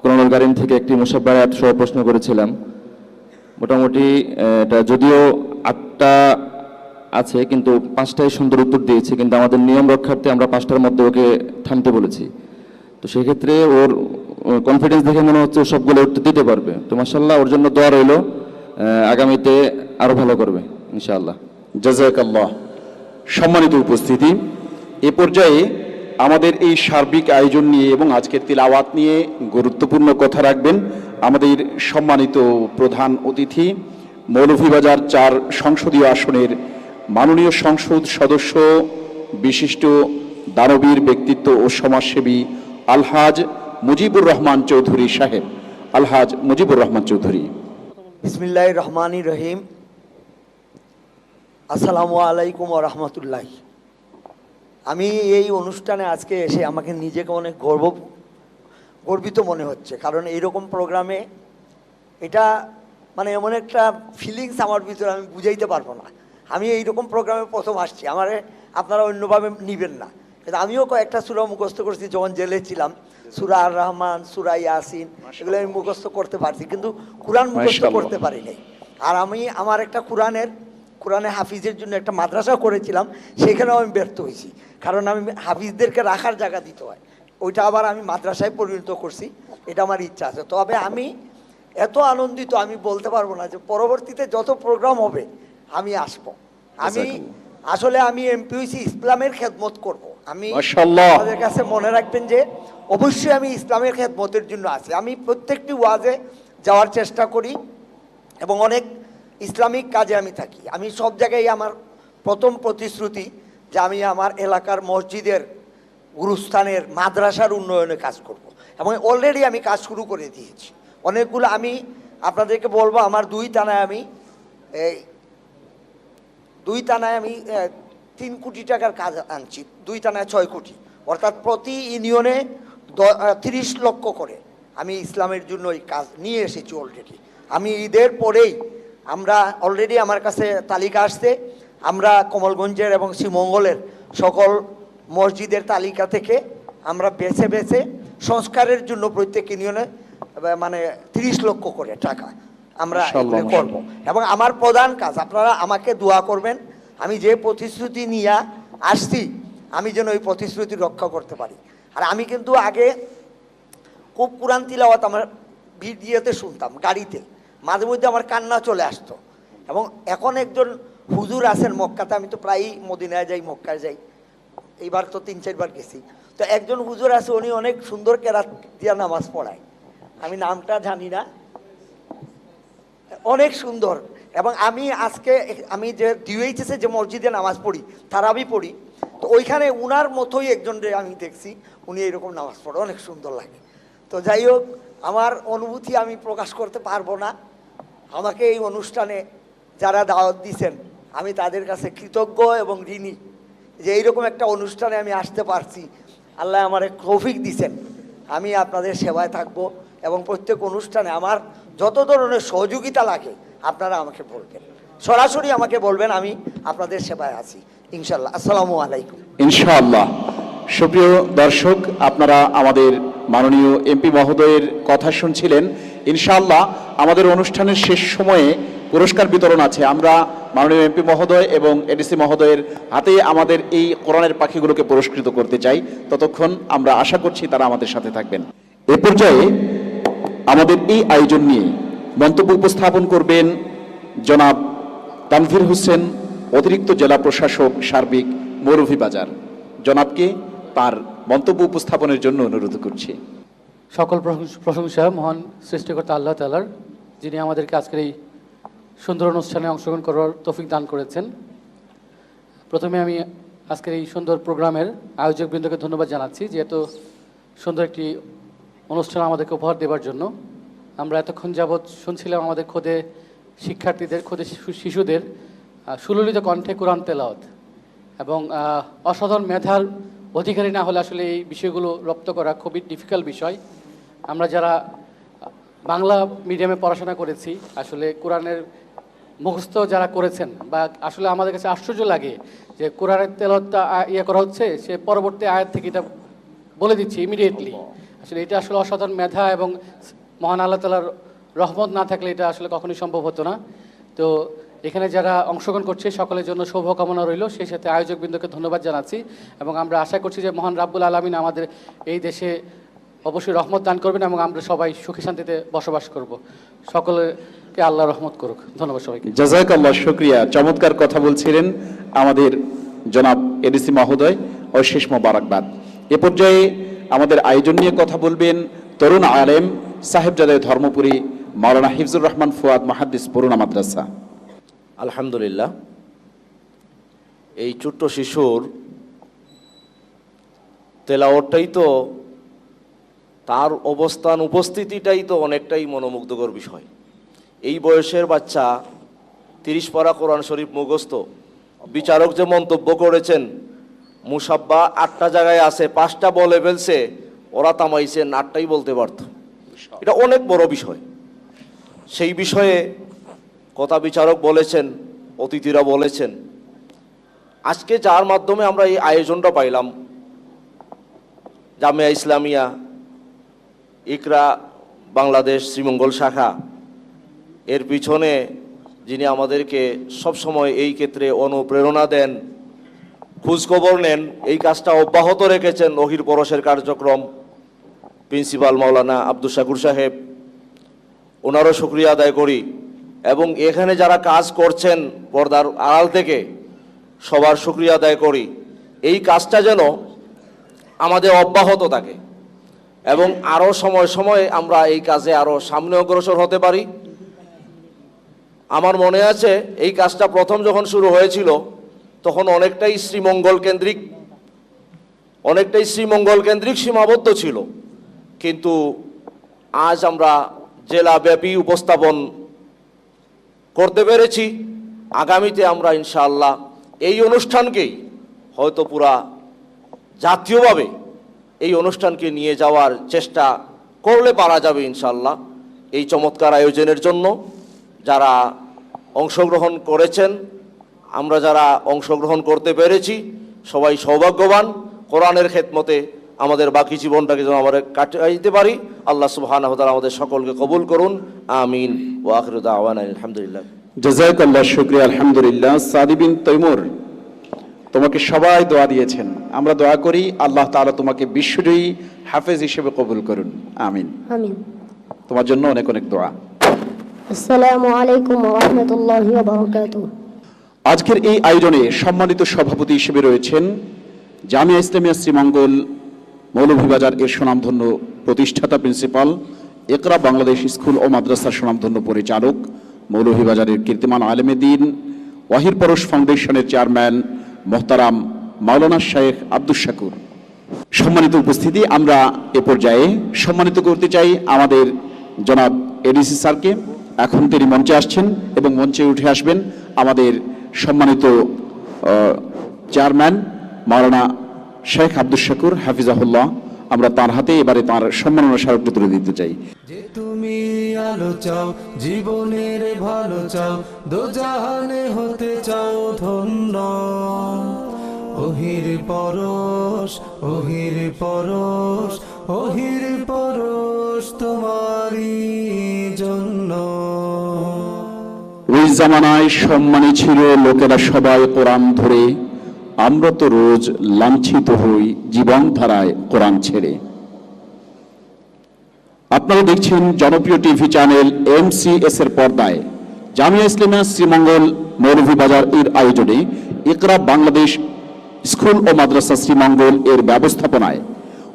কোরআনুল কারীম থেকে একটি মুসাব্বাহ আয়াত সহ প্রশ্ন করেছিলাম। মোটামুটি এটা যদিও 8টা আছে কিন্তু 5টাই সুন্দর উত্তর দিয়েছে, কিন্তু আমাদের নিয়ম রক্ষার্থে আমরা 5টার মধ্যে ওকে থামতে বলেছি। তো সেক্ষেত্রে ওর কনফিডেন্স দেখে মনে হচ্ছে সবগুলো উত্তর দিতে পারবে। তো মাশাআল্লাহ, ওর জন্য দোয়া রইল, আগামীতে আরো ভালো করবে ইনশাআল্লাহ। জাযাকাল্লাহ। সম্মানিত উপস্থিতি, এ পর্যায়ে আমাদের এই সার্বিক আয়োজন নিয়ে এবং আজকের তিলাওয়াত নিয়ে গুরুত্বপূর্ণ কথা রাখবেন আমাদের সম্মানিত প্রধান অতিথি, মৌলভীবাজার 4 সংসদীয় আসনের মাননীয় সংসদ সদস্য, বিশিষ্ট দানবীর ব্যক্তিত্ব ও সমাজসেবী আলহাজ মুজিবুর রহমান চৌধুরী সাহেব। আলহাজ মুজিবুর রহমান চৌধুরী। বিসমিল্লাহির রহমানির রহিম। আসসালামু আলাইকুম ওয়া রাহমাতুল্লাহ। আমি এই অনুষ্ঠানে আজকে এসে আমাকে নিজেকে অনেক গর্বিত মনে হচ্ছে, কারণ এইরকম প্রোগ্রামে এটা মানে এমন একটা ফিলিংস আমার ভিতরে, আমি বুঝাইতে পারবো না। আমি এইরকম প্রোগ্রামে প্রথম আসছি, আপনারা অন্যভাবে নিবেন না, কিন্তু আমিও কয়েকটা সূরা মুখস্থ করছি যখন জেলে ছিলাম। সূরা আর রহমান, সূরা ইয়াসিন, এগুলো আমি মুখস্থ করতে পারছি, কিন্তু কোরআন মুখস্থ করতে পারি নাই। আর আমি আমার একটা কোরআনে হাফিজের জন্য একটা মাদ্রাসা করেছিলাম, সেখানেও আমি ব্যর্থ হয়েছি, কারণ আমি হাফিজদেরকে রাখার জায়গা দিতে হয়, ওইটা আবার আমি মাদ্রাসায় পরিণত করছি। এটা আমার ইচ্ছা আছে। তবে আমি এত আনন্দিত, আমি বলতে পারবো না, যে পরবর্তীতে যত প্রোগ্রাম হবে আমি আসবো। আমি এমপি হয়েছি ইসলামের খেদমত করব। আমি আমাদের কাছে মনে রাখবেন যে অবশ্যই আমি ইসলামের খেদমতের জন্য আছি। আমি প্রত্যেকটি ওয়াজে যাওয়ার চেষ্টা করি এবং অনেক ইসলামিক কাজে আমি থাকি। আমি সব জায়গায় আমার প্রথম প্রতিশ্রুতি যে আমি আমার এলাকার মসজিদের, গুরুস্থানের, মাদ্রাসার উন্নয়নে কাজ করব। এবং অলরেডি আমি কাজ শুরু করে দিয়েছি অনেকগুলো। আমি আপনাদেরকে বলবো, আমার দুই টানায় আমি 3 কোটি টাকার কাজ আনছি, 2 টানায় 6 কোটি, অর্থাৎ প্রতি ইউনিয়নে 30 লক্ষ করে আমি ইসলামের জন্য এই কাজ নিয়ে এসেছি অলরেডি। আমি ঈদের পরেই আমরা অলরেডি আমার কাছে তালিকা আসছে, আমরা কমলগঞ্জের এবং শ্রীমঙ্গলের সকল মসজিদের তালিকা থেকে আমরা বেছে বেছে সংস্কারের জন্য প্রত্যেক ইউনিয়নে মানে 30 লক্ষ করে টাকা আমরা করব। এবং আমার প্রধান কাজ, আপনারা আমাকে দোয়া করবেন, আমি যে প্রতিশ্রুতি নিয়ে আসছি আমি যেন ওই প্রতিশ্রুতি রক্ষা করতে পারি। আর আমি কিন্তু আগে খুব কোরআন তিলাওয়াত আমার ভিডিওতে শুনতাম, গাড়িতে মাঝে মধ্যে আমার কান্না চলে আসতো। এবং এখন একজন হুজুর আছেন মক্কাতে, আমি তো প্রায়ই মদিনায় যাই, মক্কায় যাই, এইবার তো 3-4 বার গেছি। তো একজন হুজুর আছে, উনি অনেক সুন্দর কেরাত দিয়া নামাজ পড়ায়, আমি নামটা জানি না, অনেক সুন্দর। এবং আমি যে DUHS যে মসজিদে নামাজ পড়ি, তারাবি পড়ি, তো ওইখানে উনার মতোই একজনকে আমি দেখছি, উনি এরকম নামাজ পড়ে, অনেক সুন্দর লাগে। তো যাই হোক, আমার অনুভূতি আমি প্রকাশ করতে পারবো না। আমাকে এই অনুষ্ঠানে যারা দাওয়াত দিয়েছেন, আমি তাদের কাছে কৃতজ্ঞ এবং ঋণী যে এইরকম একটা অনুষ্ঠানে আমি আসতে পারছি। আল্লাহ আমার তৌফিক দিয়েছেন, আমি আপনাদের সেবায় থাকব এবং প্রত্যেক অনুষ্ঠানে আমার যত ধরনের সহযোগিতা লাগে আপনারা আমাকে বলবেন, সরাসরি আমাকে বলবেন, আমি আপনাদের সেবায় আছি ইনশাল্লাহ। আসসালামু আলাইকুম। ইনশাআল্লাহ। সুপ্রিয় দর্শক, আপনারা আমাদের মাননীয় এমপি মহোদয়ের কথা শুনছিলেন। ইনশাআল্লাহ আমাদের অনুষ্ঠানের শেষ সময়ে পুরস্কার বিতরণ আছে। আমরা মাননীয় এমপি মহোদয় এবং এডিসি মহোদয়ের হাতে আমাদের এই কোরআনের পাখিগুলোকে পুরস্কৃত করতে চাই। ততক্ষণ আমরা আশা করছি তারা আমাদের সাথে থাকবেন। এ পর্যায়ে আমাদের এই আয়োজন নিয়ে মন্তব্য উপস্থাপন করবেন জনাব তানভীর হোসেন, অতিরিক্ত জেলা প্রশাসক সার্বিক, মৌলভীবাজার। জনাবকে তার মন্তব্য উপস্থাপনের জন্য অনুরোধ করছি। সকল প্রশংসা মহান সৃষ্টিকর্তা আল্লাহ তাআলার, যিনি আমাদেরকে আজকের এই সুন্দর অনুষ্ঠানে অংশগ্রহণ করার তৌফিক দান করেছেন। প্রথমে আমি আজকের এই সুন্দর প্রোগ্রামের আয়োজকবৃন্দকে ধন্যবাদ জানাচ্ছি, যে এত সুন্দর একটি অনুষ্ঠান আমাদেরকে উপহার দেওয়ার জন্য। আমরা এতক্ষণ যাবৎ শুনছিলাম আমাদের খোদে শিক্ষার্থীদের, খোদে শিশুদের সুললিত কণ্ঠে কোরআন তেলাওয়াত, এবং অসাধারণ মেধার অধিকারী না হলে আসলে এই বিষয়গুলো রপ্ত করা খুবই ডিফিকাল্ট বিষয়। আমরা যারা বাংলা মিডিয়ামে পড়াশোনা করেছি, আসলে কোরআনের মুখস্থ যারা করেছেন, বা আসলে আমাদের কাছে আশ্চর্য লাগে যে কোরআনের তেলাওয়াতটা করা হচ্ছে, সে পরবর্তী আয়াত থেকে এটা বলে দিচ্ছে ইমিডিয়েটলি। আসলে এটা আসলে অসাধারণ মেধা এবং মহান আল্লাহ তাআলার রহমত না থাকলে এটা আসলে কখনোই সম্ভব হতো না। তো এখানে যারা অংশগ্রহণ করছে সকলের জন্য শুভকামনা রইল, সেই সাথে আয়োজকবৃন্দকে ধন্যবাদ জানাচ্ছি। এবং আমরা আশা করছি যে মহান রাব্বুল আলামিন আমাদের এই দেশে অবশ্যই রহমত দান করবেন এবং আমরা সবাই সুখী শান্তিতে বসবাস করব। সকলকে আল্লাহ রহমত করুক। ধন্যবাদ সবাইকে। জাযাকাল্লাহ, শুকরিয়া। চমৎকার কথা বলছিলেন আমাদের জনাব এডিসি মহোদয়, অশেষ মোবারকবাদ। এ পর্যায়ে আমাদের আয়োজন নিয়ে কথা বলবেন তরুণ আলেম সাহেবজাদে ধর্মপুরী মাওলানা হিফজুর রহমান ফুয়াদ মুহাদ্দিস বরুণা মাদ্রাসা। আলহামদুলিল্লাহ, এই ছোট্ট শিশুর তেলাওয়াতটাই তো, তার অবস্থান উপস্থিতিটাই তো অনেকটাই মনোমুগ্ধকর বিষয়। এই বয়সের বাচ্চা 30 পারা কোরআন শরীফ মুখস্থ। বিচারক যে মন্তব্য করেছেন মুসাব্বা 8টা জায়গায় আছে, 5টা বলে ফেলছে, ওরা থামাইছে 8টাই বলতে পারত। এটা অনেক বড় বিষয়। সেই বিষয়ে কথা বিচারক বলেছেন, অতিথিরা বলেছেন। আজকে যার মাধ্যমে আমরা এই আয়োজনটা পাইলাম, জামিয়া ইসলামিয়া ইকরা বাংলাদেশ শ্রীমঙ্গল শাখা, এর পিছনে যিনি আমাদেরকে সবসময় এই ক্ষেত্রে অনুপ্রেরণা দেন, খোঁজখবর নেন, এই কাজটা অব্যাহত রেখেছেন ওহির পরশের কার্যক্রম, প্রিন্সিপাল মাওলানা আব্দুল শাকুর সাহেব, ওনারও শুকরিয়া আদায় করি। এবং এখানে যারা কাজ করছেন পর্দার আড়াল থেকে, সবার শুকরিয়া আদায় করি। এই কাজটা যেন আমাদের অব্যাহত থাকে এবং আরও সময় সময়ে আমরা এই কাজে আরও সামনে অগ্রসর হতে পারি। আমার মনে আছে এই কাজটা প্রথম যখন শুরু হয়েছিল তখন অনেকটাই শ্রীমঙ্গল কেন্দ্রিক সীমাবদ্ধ ছিল, কিন্তু আজ আমরা জেলাব্যাপী উপস্থাপন করতে পেরেছি। আগামীতে আমরা ইনশাআল্লাহ এই অনুষ্ঠানকেই হয়তো পুরা জাতীয়ভাবে এই অনুষ্ঠানকে নিয়ে যাওয়ার চেষ্টা করলে পারা যাবে ইনশাআল্লাহ। এই চমৎকার আয়োজনের জন্য যারা অংশগ্রহণ করেছেন, আমরা যারা অংশগ্রহণ করতে পেরেছি, সবাই সৌভাগ্যবান। কোরআনের খেদমতে আমাদের বাকি জীবনটাকে যেন আমরা কাটাইতে পারি। আল্লাহ সুবহানাহু ওয়া তাআলা আমাদের সকলকে কবুল করুন, আমিন। ওয়া আখিরু দাওয়ানা আলহামদুলিল্লাহ। জাযাকাল্লাহ, শুকরিয়া, আলহামদুলিল্লাহ। সাদি বিন তৈমুর, তোমাকে সবাই দোয়া দিয়েছেন, আমরা দোয়া করি আল্লাহ তাআলা তোমাকে বিশ্বজয়ী হাফেজ হিসেবে কবুল করুন, আমিন। আমিন। তোমার জন্য অনেক অনেক দোয়া। আসসালামু আলাইকুম ওয়া রাহমাতুল্লাহি ওয়া বারাকাতুহু। আজকের এই আয়োজনে সম্মানিত সভাপতি হিসেবে রয়েছেন জামিয়া ইসলামিয়া শ্রীমঙ্গল মৌলভীবাজার এর সুনামধন্য প্রতিষ্ঠাতা প্রিন্সিপাল, ইকরা বাংলাদেশ স্কুল ও মাদ্রাসার সুনামধন্য পরিচালক, মৌলভীবাজারের কীর্তিমান আলেমে দ্বীন, ওয়াহির পরশ ফাউন্ডেশনের চেয়ারম্যান মোহতারাম মাওলানা শেখ আব্দুল শাকুর। সম্মানিত উপস্থিতি, আমরা এ পর্যায়ে সম্মানিত করতে চাই আমাদের জনাব এডিসি স্যারকে। এখন তিনি মঞ্চে আসছেন এবং মঞ্চে উঠে আসবেন আমাদের সম্মানিত চেয়ারম্যান মাওলানা শেখ আব্দুল শাকুর হাফিজাহুল্লাহ। আমরা তার হাতে এবারে তার সম্মাননা স্মারকটি তুলে দিতে চাই। যে তুমি আলো চাও, জীবনের ভালো চাও, দোজাহানে হতে চাও ধন্য, ওহির পরশ, ওহির পরশ, ওহির পরশ তোমারই জন্য। ওই জামানায় সম্মানী ছিল লোকেরা সবাই কোরআন ধরে, আমরা তো রোজ লাঞ্ছিত হই জীবন ধারায় কোরআন ছেড়ে। আপনারা দেখছেন জনপ্রিয় টিভি চ্যানেল MCS এর পর্দায় জামিয়া ইসলামিয়া শ্রীমঙ্গল মৌলভীবাজার এর আয়োজনে ইকরা বাংলাদেশ স্কুল ও মাদ্রাসা শ্রীমঙ্গল এর ব্যবস্থাপনায়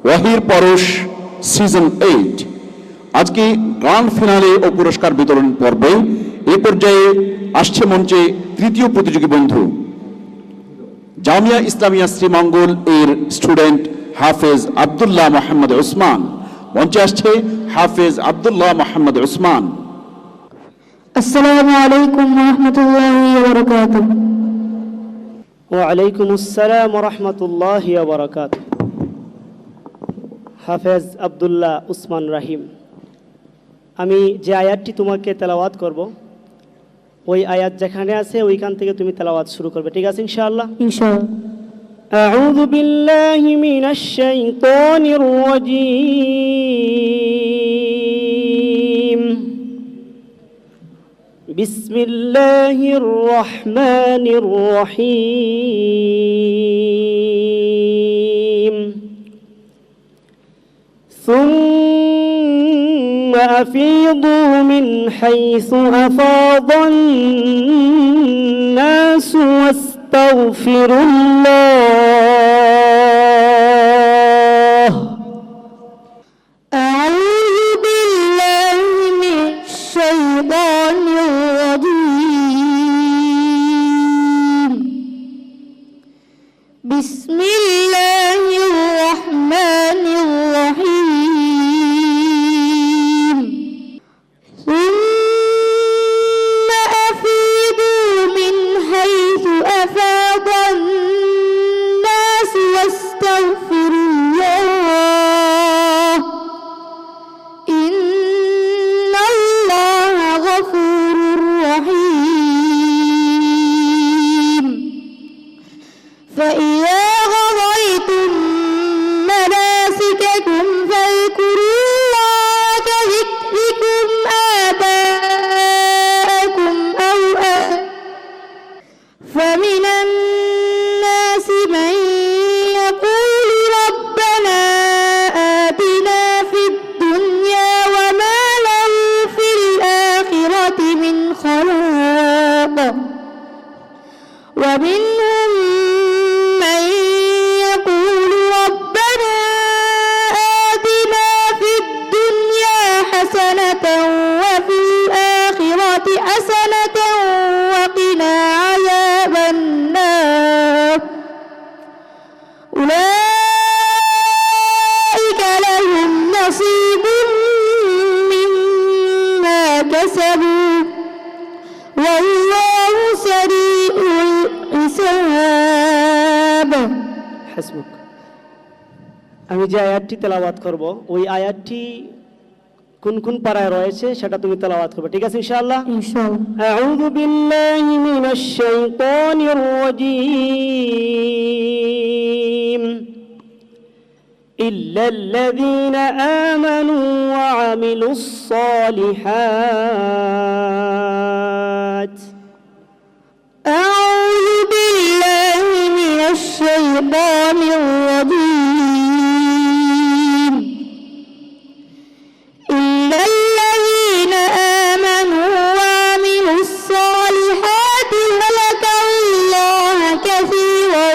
ওয়াহির পরশ সিজন 8 আজকে গ্র্যান্ড ফিনালে ও পুরস্কার বিতরণ পর্বে এই পর্যায়ে আসছে মঞ্চে তৃতীয় প্রতিযোগী বন্ধু জামিয়া ইসলামিয়া শ্রীমঙ্গল এর স্টুডেন্ট হাফেজ আব্দুল্লাহ মোহাম্মদ উসমান। মঞ্চে আসছে হাফেজ আব্দুল্লাহ মোহাম্মদ উসমান। আসসালামু আলাইকুম ওয়া রাহমাতুল্লাহি ওয়া বারাকাতুহু। ওয়া আলাইকুম আসসালাম ওয়া রাহমাতুল্লাহি ওয়া বারাকাতুহু। হাফেজ আব্দুল্লাহ উসমান রাহিম। আমি যে আয়াতটি তোমাকে তেলাওয়াত করব, ওই আয়াত যেখানে আছে ওইখান থেকে তুমি তেলাওয়াত শুরু করবে, ঠিক আছে ইনশাআল্লাহ? ইনশাআল্লাহ। আউযু বিল্লাহি মিনাশ শাইতানির রাজীম। বিসমিল্লাহির রহমানির রহিম। ثم أفيضوا من حيث أفاض الناس واستغفروا الله. أعوذ بالله من الشيطان الرجيم. بسم الله الرحمن الرحيم. ثم أفيضوا من حيث أفاض الناس واستغفروا الله. فإذا قضيتم مناسككم فاذكروا الله كذكركم آباءكم أو فمن الناس من يقول ربنا آتنا في الدنيا وما له في الآخرة من خلاق ومنهم من يقول ربنا آتنا في الدنيا حسنة وفي الآخرة حسنة وقنا عذاب النار أولئك لهم نصيب مما كسبوا والله سريع الحساب হাসবুক। আমি যে আয়াতটি তেলাওয়াত করব ওই আয়াতটি কোন কোন পারায় রয়েছে সেটা তুমি তেলাওয়াত করবে, ঠিক আছে ইনশাআল্লাহ? ইনশাআল্লাহ। আউযু বিল্লাহি মিনাশ শাইতানির রাজীম ইল্লাল্লাযীনা আমানু ওয়া আমিলুস সালিহাত। أعوذ بالله من الشيطان الرجيم إلا الذين آمنوا وعملوا الصالحات وذكروا الله كثيرا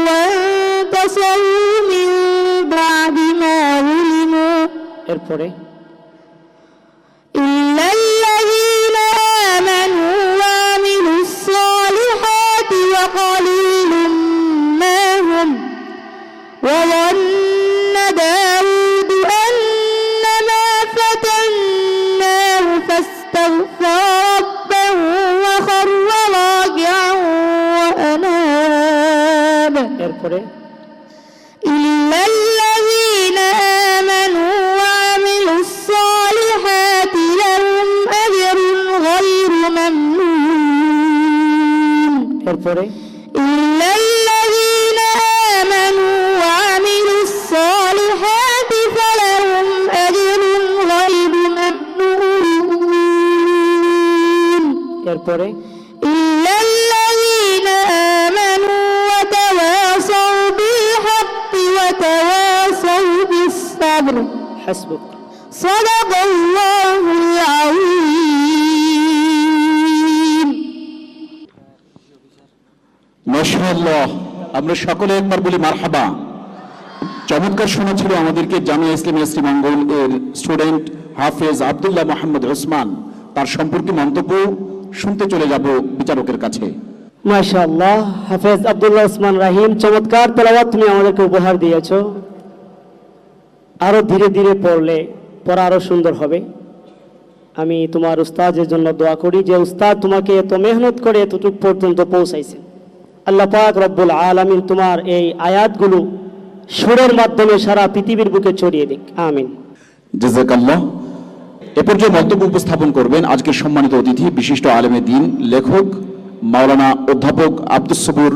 وانتصروا من بعد ما ظلموا এরপরে إلا الذين آمنوا وعملوا الصالحات وقليل ما هم وظن داود أنما فتناه فاستغفر ربه وخر راكعا وأناب এরপরে إلا الذين آمنوا وعملوا الصالحات لهم أجر غير ممنون এরপরে إلا الذين آمنوا وعملوا الصالحات فلهم أجر غير ممنون এরপরে إلا الذين آمنوا وتواصوا بالحق وتواصوا بالصبر হাসবুক। صدق الله العظيم মাশাআল্লাহ, আমরা সকলে একবার বলি মারহাবা। চমৎকার শোনাচ্ছিল আমাদেরকে জামিয়া ইসলামিয়া শ্রীমঙ্গল এর স্টুডেন্ট হাফেজ আব্দুল্লাহ মোহাম্মদ ওসমান। তার সম্পর্কে মন্তব্য শুনতে চলে যাব বিচারকের কাছে। মাশাআল্লাহ, হাফেজ আব্দুল্লাহ ওসমান রাহিম, চমৎকার তেলাওয়াত তুমি আমাদেরকে উপহার দিয়েছো। আরো ধীরে ধীরে পড়লে পড়া আরো সুন্দর হবে। আমি তোমার উস্তাদের জন্য দোয়া করি যে উস্তাদ তোমাকে এত মেহনত করে এতটুকু পর্যন্ত পৌঁছাইছে। আল্লাহ পাক রব্বুল আলামিন তোমার এই আয়াতগুলো সুরের মাধ্যমে সারা পৃথিবীর বুকে ছড়িয়ে দিক, আমিন। জাযাকাল্লাহ। এ পর্যায়ে মন্তব্য উপস্থাপন করবেন আজকের সম্মানিত অতিথি, বিশিষ্ট আলেমে দ্বীন, লেখক মাওলানা অধ্যাপক আব্দুস সবুর,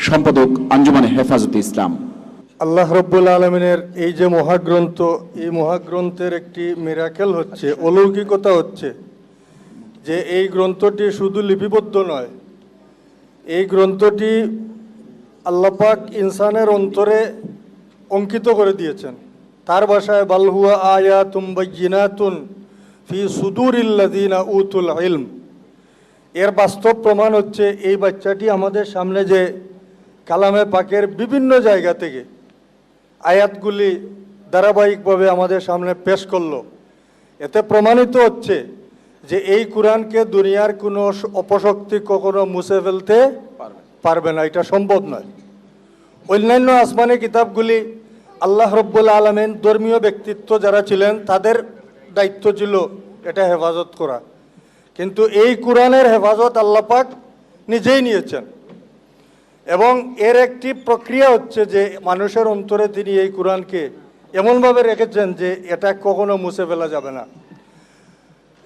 সম্পাদক আঞ্জুমানে হেফাজতে ইসলাম। আল্লাহ রব্বুল আলমিনের এই যে মহাগ্রন্থ, এই মহাগ্রন্থের একটি মিরাকেল হচ্ছে, অলৌকিকতা হচ্ছে যে এই গ্রন্থটি শুধু লিপিবদ্ধ নয়, এই গ্রন্থটি আল্লাহ পাক ইনসানের অন্তরে অঙ্কিত করে দিয়েছেন। তার ভাষায় বালহুয়া আয়াতুম বাইয়িনাতুন ফি সুদুরিল্লাযিনা উতুল ইলম। এর বাস্তব প্রমাণ হচ্ছে এই বাচ্চাটি আমাদের সামনে যে কালামে পাকের বিভিন্ন জায়গা থেকে আয়াতগুলি ধারাবাহিকভাবে আমাদের সামনে পেশ করলো। এতে প্রমাণিত হচ্ছে যে এই কোরআনকে দুনিয়ার কোনো অপশক্তি কখনো মুছে ফেলতে পারবে না, এটা সম্ভব নয়। অন্যান্য আসমানি কিতাবগুলি আল্লাহ রব্বুল আলমিন ধর্মীয় ব্যক্তিত্ব যারা ছিলেন তাদের দায়িত্ব ছিল এটা হেফাজত করা, কিন্তু এই কোরআনের হেফাজত আল্লাহ পাক নিজেই নিয়েছেন। এবং এর একটি প্রক্রিয়া হচ্ছে যে মানুষের অন্তরে তিনি এই কোরআনকে এমনভাবে রেখেছেন যে এটা কখনো মুছে ফেলা যাবে না।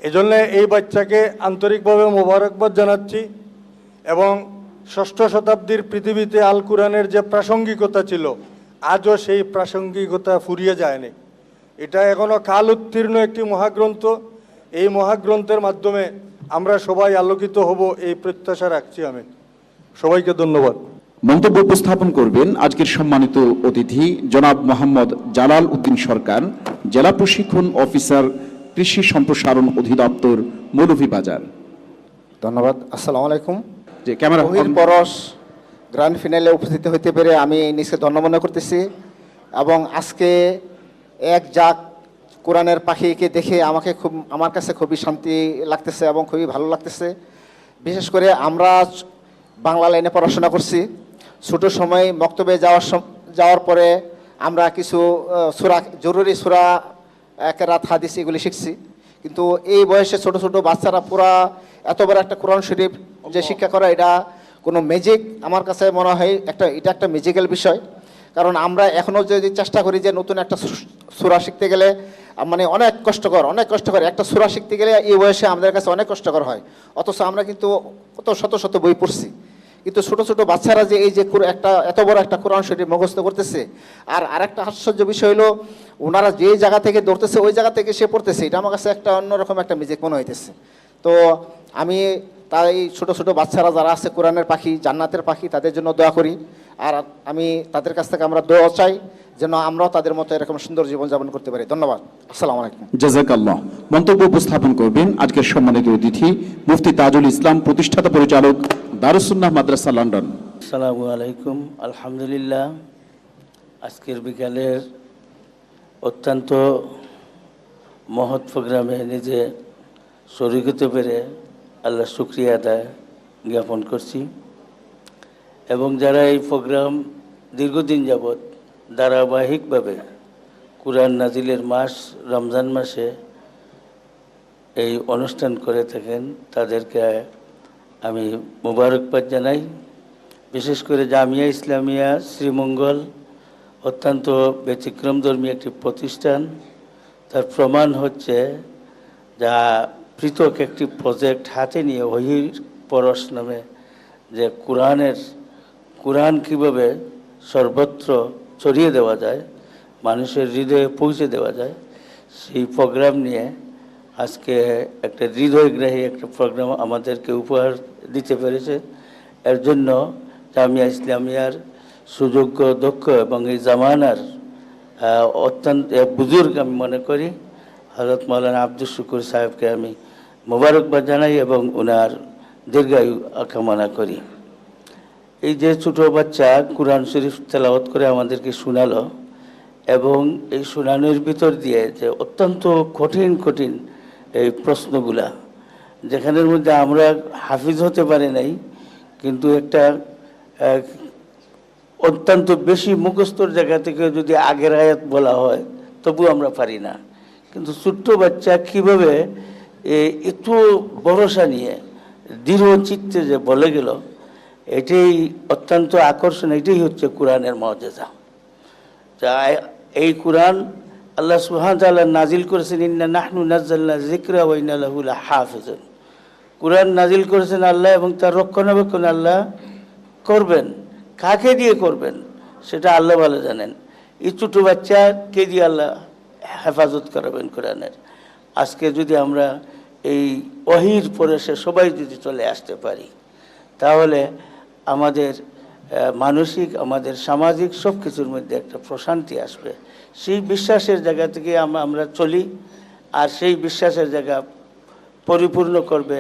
এজন্য এই বাচ্চাকে আন্তরিকভাবে মোবারকবাদ জানাচ্ছি এবং ষষ্ঠ শতাব্দীর পৃথিবীতে আল কোরআনের যে প্রাসঙ্গিকতা ছিল আজও সেই প্রাসঙ্গিকতা ফুরিয়ে যায়নি। এটা এখনো কাল উত্তীর্ণ একটি মহাগ্রন্থ। এই মহাগ্রন্থের মাধ্যমে আমরা সবাই আলোকিত হব এই প্রত্যাশা রাখছি আমি। সবাইকে ধন্যবাদ। মন্তব্য উপস্থাপন করবেন আজকের সম্মানিত অতিথি জনাব মোহাম্মদ জালাল উদ্দিন সরকার, জেলা প্রশিক্ষণ অফিসার, কৃষি সম্প্রসারণ অধিদপ্তর, মৌলভীবাজার। ধন্যবাদ। আসসালামু আলাইকুম। যে ক্যামেরা ওহির পরশ গ্র্যান্ড ফিনালে উপস্থিত হইতে পেরে আমি নিজকে ধন্য মনে করতেছি এবং আজকে এক জাক কোরআনের পাখিকে দেখে আমার কাছে খুবই শান্তি লাগতেছে এবং খুবই ভালো লাগতেছে। বিশেষ করে আমরা বাংলা লাইনে পড়াশোনা করছি, ছোটো সময় মক্তবে যাওয়ার পরে আমরা কিছু জরুরি সূরা কেরাত হাদিস এগুলি শিখছি, কিন্তু এই বয়সে ছোট ছোট বাচ্চারা পুরা এত বড় একটা কোরআন শরীফ যে শিক্ষা করা, এটা কোনো ম্যাজিক আমার কাছে মনে হয় এটা একটা ম্যাজিক্যাল বিষয়। কারণ আমরা এখনও যদি চেষ্টা করি যে নতুন একটা সূরা শিখতে গেলে মানে অনেক কষ্টকর একটা সূরা শিখতে গেলে এই বয়সে আমাদের কাছে অনেক কষ্টকর হয়, অথচ আমরা কিন্তু কত শত শত বই পড়ছি, কিন্তু ছোট ছোট বাচ্চারা যে এই যে এত বড় একটা কোরআন শরীফ মুখস্থ করতেছে। আর আরেকটা আশ্চর্য বিষয় হলো ওনারা যে জায়গা থেকে ধরতেছে ওই জায়গা থেকে সে পড়তেছে, এটা আমার কাছে একটা অন্যরকম একটা ম্যাজিক মনে হইতেছে। তো আমি তাই ছোট ছোট বাচ্চারা যারা আছে কোরআনের পাখি, জান্নাতের পাখি, তাদের জন্য দোয়া করি। আর আমি তাদের কাছ থেকে আমরা দোয়া চাই যেন আমরাও তাদের মতো এরকম সুন্দর জীবনযাপন করতে পারি। ধন্যবাদ। আসসালামু আলাইকুম। জাযাকাল্লাহ। মন্তব্য উপস্থাপন করবেন আজকের সম্মানিত অতিথি মুফতি তাজুল ইসলাম, প্রতিষ্ঠাতা পরিচালক, দারুস সুন্নাহ মাদ্রাসা, লন্ডন। আসসালামু আলাইকুম। আলহামদুলিল্লাহ, আজকের বিকালের অত্যন্ত মহৎ প্রোগ্রামে নিজে শরীক হতে পেরে আল্লাহ শুকরিয়া আদায় জ্ঞাপন করছি এবং যারা এই প্রোগ্রাম দীর্ঘদিন যাবৎ ধারাবাহিকভাবে কুরআন নাজিলের মাস রমজান মাসে এই অনুষ্ঠান করে থাকেন তাদেরকে আমি মোবারকবাদ জানাই। বিশেষ করে জামিয়া ইসলামিয়া শ্রীমঙ্গল অত্যন্ত ব্যতিক্রমধর্মী একটি প্রতিষ্ঠান। তার প্রমাণ হচ্ছে যা পৃথক একটি প্রজেক্ট হাতে নিয়ে ওহির পরশ নামে যে কোরআন কীভাবে সর্বত্র ছড়িয়ে দেওয়া যায়, মানুষের হৃদয়ে পৌঁছে দেওয়া যায়, সেই প্রোগ্রাম নিয়ে আজকে একটা হৃদয়গ্রাহী একটা প্রোগ্রাম আমাদেরকে উপহার দিতে পেরেছে। এর জন্য জামিয়া ইসলামিয়ার সুযোগ্য, দক্ষ এবং এই জামানার অত্যন্ত বুজুর্গ আমি মনে করি হযরত মাওলানা আব্দুল শুকুর সাহেবকে আমি মোবারকবাদ জানাই এবং ওনার দীর্ঘায়ু কামনা করি। এই যে ছোটো বাচ্চা কুরআন শরীফ তেলাওয়াত করে আমাদেরকে শোনালো এবং এই শোনানোর ভিতর দিয়ে যে অত্যন্ত কঠিন কঠিন এই প্রশ্নগুলা, যেখানের মধ্যে আমরা হাফিজ হতে পারি নাই, কিন্তু একটা অত্যন্ত বেশি মুখস্থর জায়গা থেকে যদি আগের আয়াত বলা হয় তবু আমরা পারি না, কিন্তু ছোট্ট বাচ্চা কীভাবে এত ভরসা নিয়ে দৃঢ় চিত্তে যে বলে গেল, এটাই অত্যন্ত আকর্ষণ। এটাই হচ্ছে কোরআনের মর্যাদা। যা এই কোরআন আল্লাহ সুবহানাহু ওয়া তাআলা নাজিল করেছেন, ইন্না নাহনু নাযালনা যিকরা ওয়া ইন্না লাহু লাহাফিজুন। কোরআন নাজিল করেছেন আল্লাহ এবং তার রক্ষণাবেক্ষণ আল্লাহ করবেন। কাকে দিয়ে করবেন সেটা আল্লাহ ভালো জানেন। এই ছোটো বাচ্চাকে দিয়ে আল্লাহ হেফাজত করাবেন কোরআনের। আজকে যদি আমরা এই ওহির পরশে সবাই যদি চলে আসতে পারি তাহলে আমাদের মানসিক, আমাদের সামাজিক সব কিছুর মধ্যে একটা প্রশান্তি আসবে। সেই বিশ্বাসের জায়গা থেকে আমরা চলি, আর সেই বিশ্বাসের জায়গা পরিপূর্ণ করবে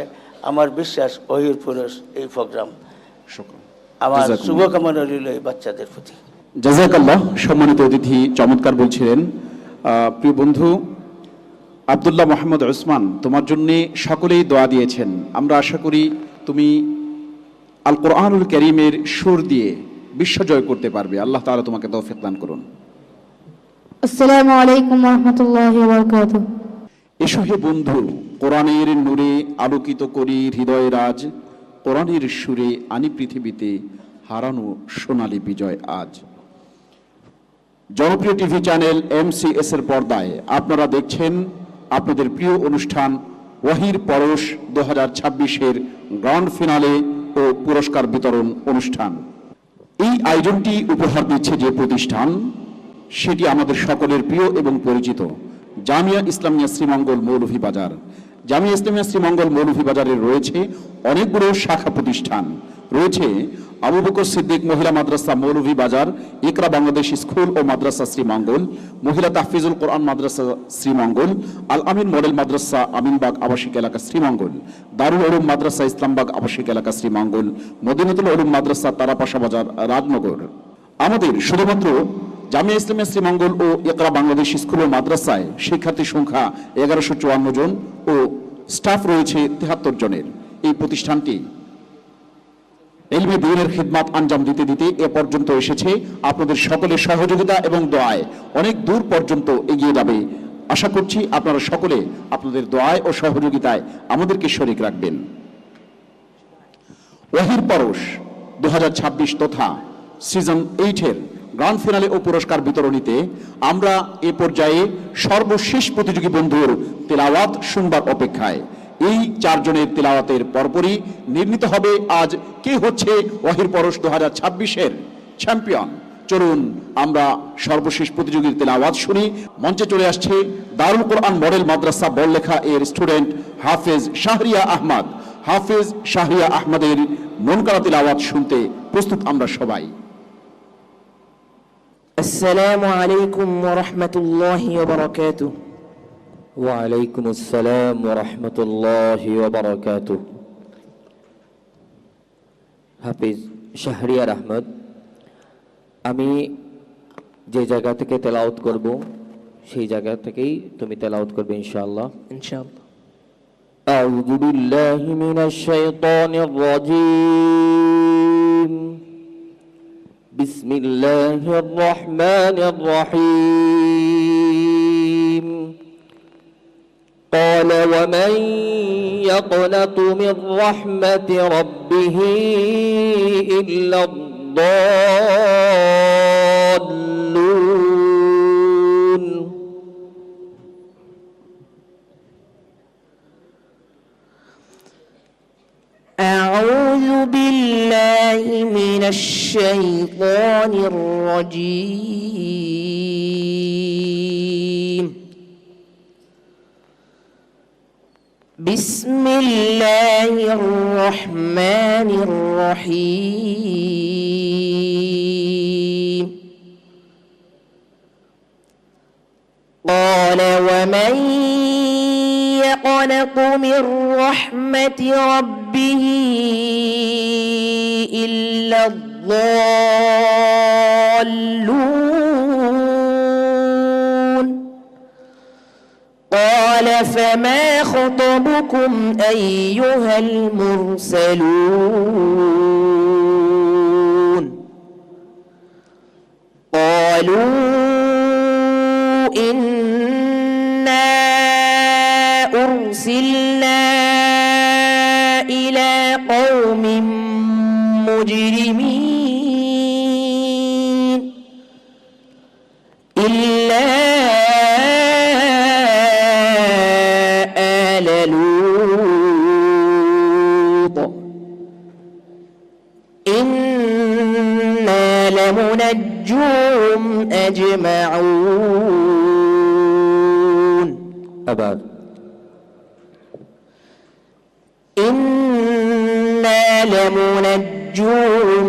আমার বিশ্বাস ওহির পরশ এই প্রোগ্রাম। আমার শুভকামনা রইল এই বাচ্চাদের প্রতি। জাযাকাল্লাহ। সম্মানিত অতিথি চমৎকার বলছিলেন। প্রিয় বন্ধু আব্দুল্লাহ মোহাম্মদ ওসমান, তোমার জন্য সকলেই দোয়া দিয়েছেন। আমরা আশা করি তুমি আল কোরআনুল কারীমের সুর দিয়ে বিশ্ব জয় করতে পারবে। আল্লাহ তাআলা তোমাকে তৌফিক দান করুন। আসসালামু আলাইকুম ওয়া রাহমাতুল্লাহি ওয়া বারাকাতুহু। এসো হে বন্ধু, কোরআনের নূরে আলোকিত করি হৃদয় রাজ, কোরআনের সুরে আনি পৃথিবীতে হারানো সোনালী বিজয় আজ। জনপ্রিয় টিভি চ্যানেল MCS এর পর্দায় আপনারা দেখছেন আপনাদের প্রিয় অনুষ্ঠান ওয়াহির পরশ 2026-এর গ্র্যান্ড ফিনালে ও পুরস্কার বিতরণ অনুষ্ঠান। এই আয়োজনটি উপহার দিচ্ছে যে প্রতিষ্ঠান, সেটি আমাদের সকলের প্রিয় এবং পরিচিত জামিয়া ইসলামিয়া শ্রীমঙ্গল মৌলভীবাজার। জামিয়া ইসলামিয়া শ্রীমঙ্গল মৌলভীবাজারের রয়েছে অনেকগুলো শাখা প্রতিষ্ঠান। রয়েছে আবু বকর সিদ্দিক মহিলা মাদ্রাসা মৌলভীবাজার, ইকরা বাংলাদেশ স্কুল ও মাদ্রাসা শ্রীমঙ্গল, মহিলা তাহফিজুল কোরআন মাদ্রাসা শ্রীমঙ্গল, আল আমিন মডেল মাদ্রাসা আমিনবাগ আবাসিক এলাকা শ্রীমঙ্গল, দারুল উলুম মাদ্রাসা ইসলামবাগ আবাসিক এলাকা শ্রীমঙ্গল, মদিনাতুল উলুম মাদ্রাসা তারাপাশা বাজার রাজনগর। আমাদের শুধুমাত্র জামিয়া ইসলামিয়া শ্রীমঙ্গল ও ইকরা বাংলাদেশ স্কুল ও মাদ্রাসায় শিক্ষার্থীর সংখ্যা 1154 জন ও স্টাফ রয়েছে 73 জনের। এই প্রতিষ্ঠানটি ইলমে দ্বীনের খিদমাত আঞ্জাম দিতে দিতে এ পর্যন্ত এসেছে। আপনাদের সকলের সহযোগিতা এবং দোয়ায় অনেক দূর পর্যন্ত এগিয়ে যাবে। আশা করছি আপনারা সকলে আপনাদের দোয়ায় ও সহযোগিতায় আমাদেরকে শরীক রাখবেন। ওয়াহির পরশ 2026 তথা সিজন 8-এর গ্র্যান্ড ফিনালে ও পুরস্কার বিতরণীতে আমরা এ পর্যায়ে সর্বশেষ প্রতিযোগী বন্ধুর তেলাওয়াত শুনবার অপেক্ষায়। এই 4 জনের তেলাওয়াতের পরপরই নির্ণীত হবে আজ কে হচ্ছে ওয়াহির পরশ 2026-এর চ্যাম্পিয়ন। চলুন আমরা সর্বশেষ প্রতিযোগীর তেলাওয়াত শুনি। মঞ্চে চলে আসছে দারুল কোরআন মডেল মাদ্রাসা বড়লেখা এর স্টুডেন্ট হাফেজ শাহরিয়া আহমদ। হাফেজ শাহরিয়া আহমদের মন করা তেলাওয়াত শুনতে প্রস্তুত আমরা সবাই। আসসালামু আলাইকুম ওয়া রাহমাতুল্লাহি ওয়া বারাকাতুহু। ওয়ালাইকুম আসসালাম ওয়া রাহমাতুল্লাহি ওয়া বারাকাতুহু। হাফেজ শাহরিয়ার আহমদ, আমি যে জায়গা থেকে তেলাওয়াত করব সেই জায়গা থেকেই তুমি তেলাওয়াত করবে ইনশাআল্লাহ। ইনশাআল্লাহ। আউযু বিল্লাহি মিনাশ শাইতানির রাজীম। বিসমিল্লাহির রহমানির রহিম। قال ومن يقنط من رحمة ربه إلا الضالون. أعوذ بالله من الشيطان الرجيم. بسم الله الرحمن الرحيم. قال ومن يقنط من رحمة ربه إلا الضالون. قال فما خطبكم أيها المرسلون. قالوا إنا أرسلنا إلى قوم مجرمين إلا آل لوط إنا لمنجوهم أجمعون. أبعد. إنا لمنجوهم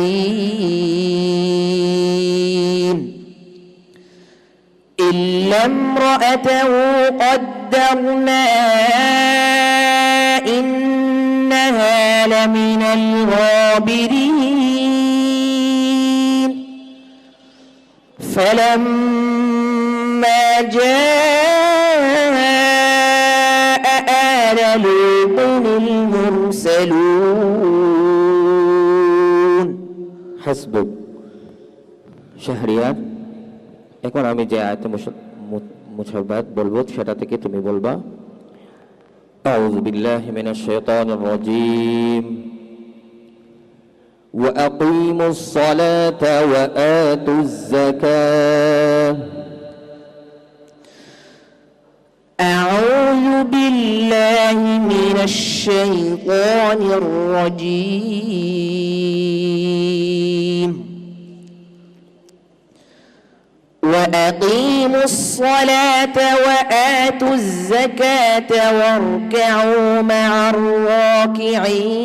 أجمعين إلا امرأته قدرنا إنها لمن الغابرين. فلما جاء آل لوط المرسلون. হাসবুক। শাহরিয়ার, এখন আমি যে আয়াতে মুসাব্বাত বলবো সেটা থেকে তুমি বলবা আউযু বিল্লাহি মিনাশ শাইতানির রাজীম। ওয়া আকিমুস সালাতা ওয়া আতুজ যাকাত। أعوذ بالله بالله من الشيطان الرجيم وأقيموا الصلاة وآتوا الزكاة واركعوا مع الراكعين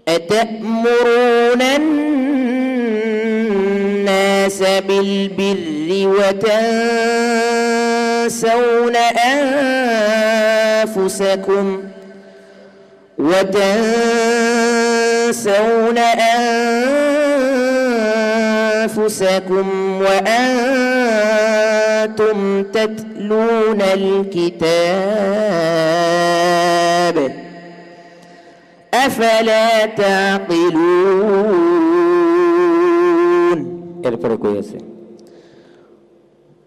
أتأمرون الناس بالبر وتنسون أنفسكم وأنتم تتلون الكتاب أفلا تعقلون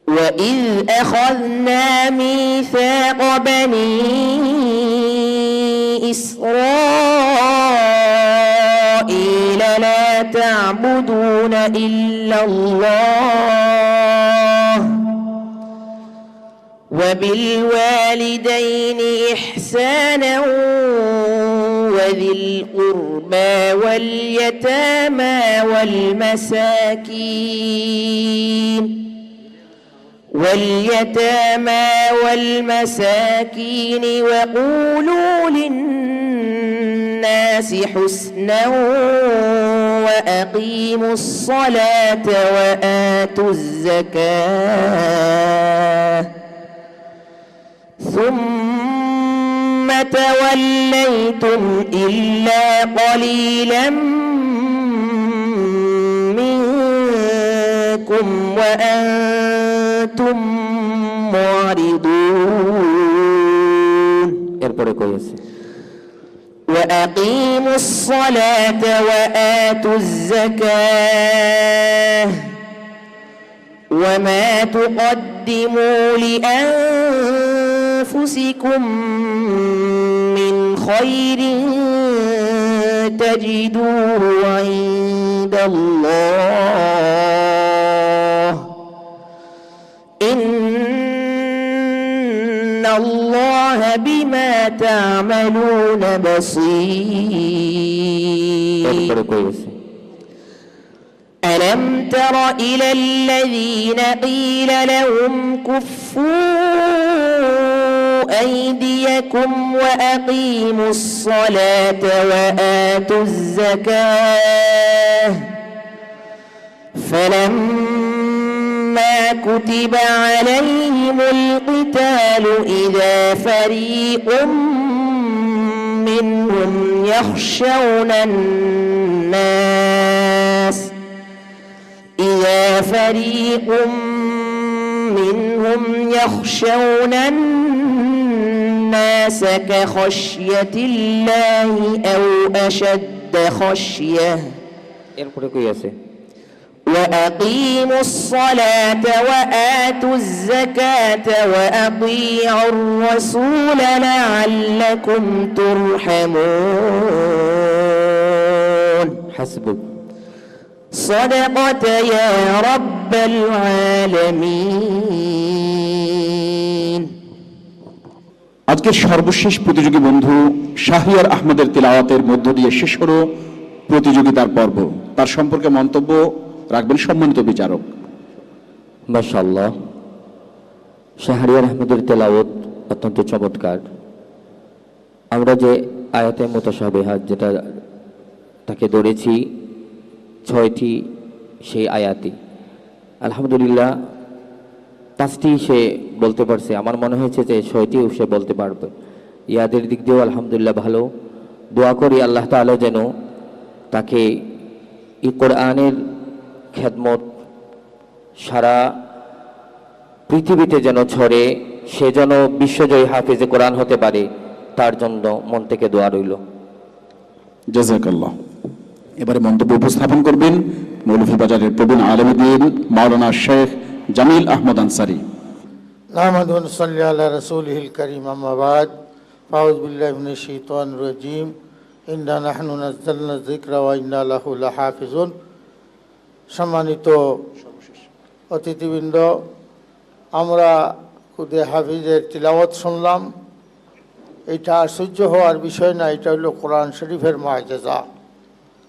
وإذ أخذنا ميثاق بني إسرائيل لا تعبدون إلا الله وبالوالدين إحسانا وذي القربى واليتامى والمساكين وقولوا للناس حسنا وأقيموا الصلاة وآتوا الزكاة ثم توليتم إلا قليلا منكم وأنتم معرضون وأقيموا الصلاة وآتوا الزكاة وما تقدموا لأنفسكم من خير تجدوه عند الله إن الله بما تعملون بصير ألم تر إلى الذين قيل لهم كفوا أيديكم وأقيموا الصلاة وآتوا الزكاة فلما كتب عليهم القتال إذا فريق منهم يخشون الناس كخشية الله أو أشد خشية وأقيموا الصلاة وآتوا الزكاة وأطيعوا الرسول لعلكم ترحمون حسبك صدقت يا رب العالمين আজকের সর্বশেষ প্রতিযোগী বন্ধু শাহরিয়ার আহমদের তিলাওয়াতের মধ্য দিয়ে শেষ হলো প্রতিযোগিতার পর্ব। তার সম্পর্কে মন্তব্য রাখবেন সম্মানিত বিচারক। মাশাআল্লাহ, শাহরিয়ার আহমদের তেলাওয়াত অত্যন্ত চমৎকার। আমরা যে আয়াতে মুতাশাবিহাত যেটা তাকে ধরেছি 6টি সেই আয়াতি, আলহামদুলিল্লাহ 5টি সে বলতে পারছে। আমার মনে হয়েছে যে 6টিও সে বলতে পারবে। ইয়াদের দিক দিয়েও আলহামদুলিল্লাহ ভালো। দোয়া করি আল্লাহ তাআলা যেন তাকে এই কোরআনের খেদমত সারা পৃথিবীতে যেন ছড়ে, সে যেন বিশ্বজয়ী হাফেজে কোরআন হতে পারে, তার জন্য মন থেকে দোয়া রইল। জাযাকাল্লাহ। এবারে মন্তব্য উপস্থাপন করবেন মৌলভীবাজারের প্রবীণ আলেম দ্বীন মাওলানা শেখ জামিল আহমদ আনসারী। নাহমাদু ওয়া নুসাল্লি আলা রাসূলিহিল কারীম, আম্মা বা'দ। আউযু বিল্লাহি মিনাশ শাইতানির রাজীম। ইন্না নাহনু নাযালনা যিকরা ওয়া ইন্না লাহু লাহাফিজুন। সম্মানিত অতিথিবৃন্দ, আমরা খুদে হাফিজের তিলাওয়াত শুনলাম। এটা আশ্চর্য হওয়ার বিষয় না, এটা হলো কোরআন শরীফের মুআজিজা।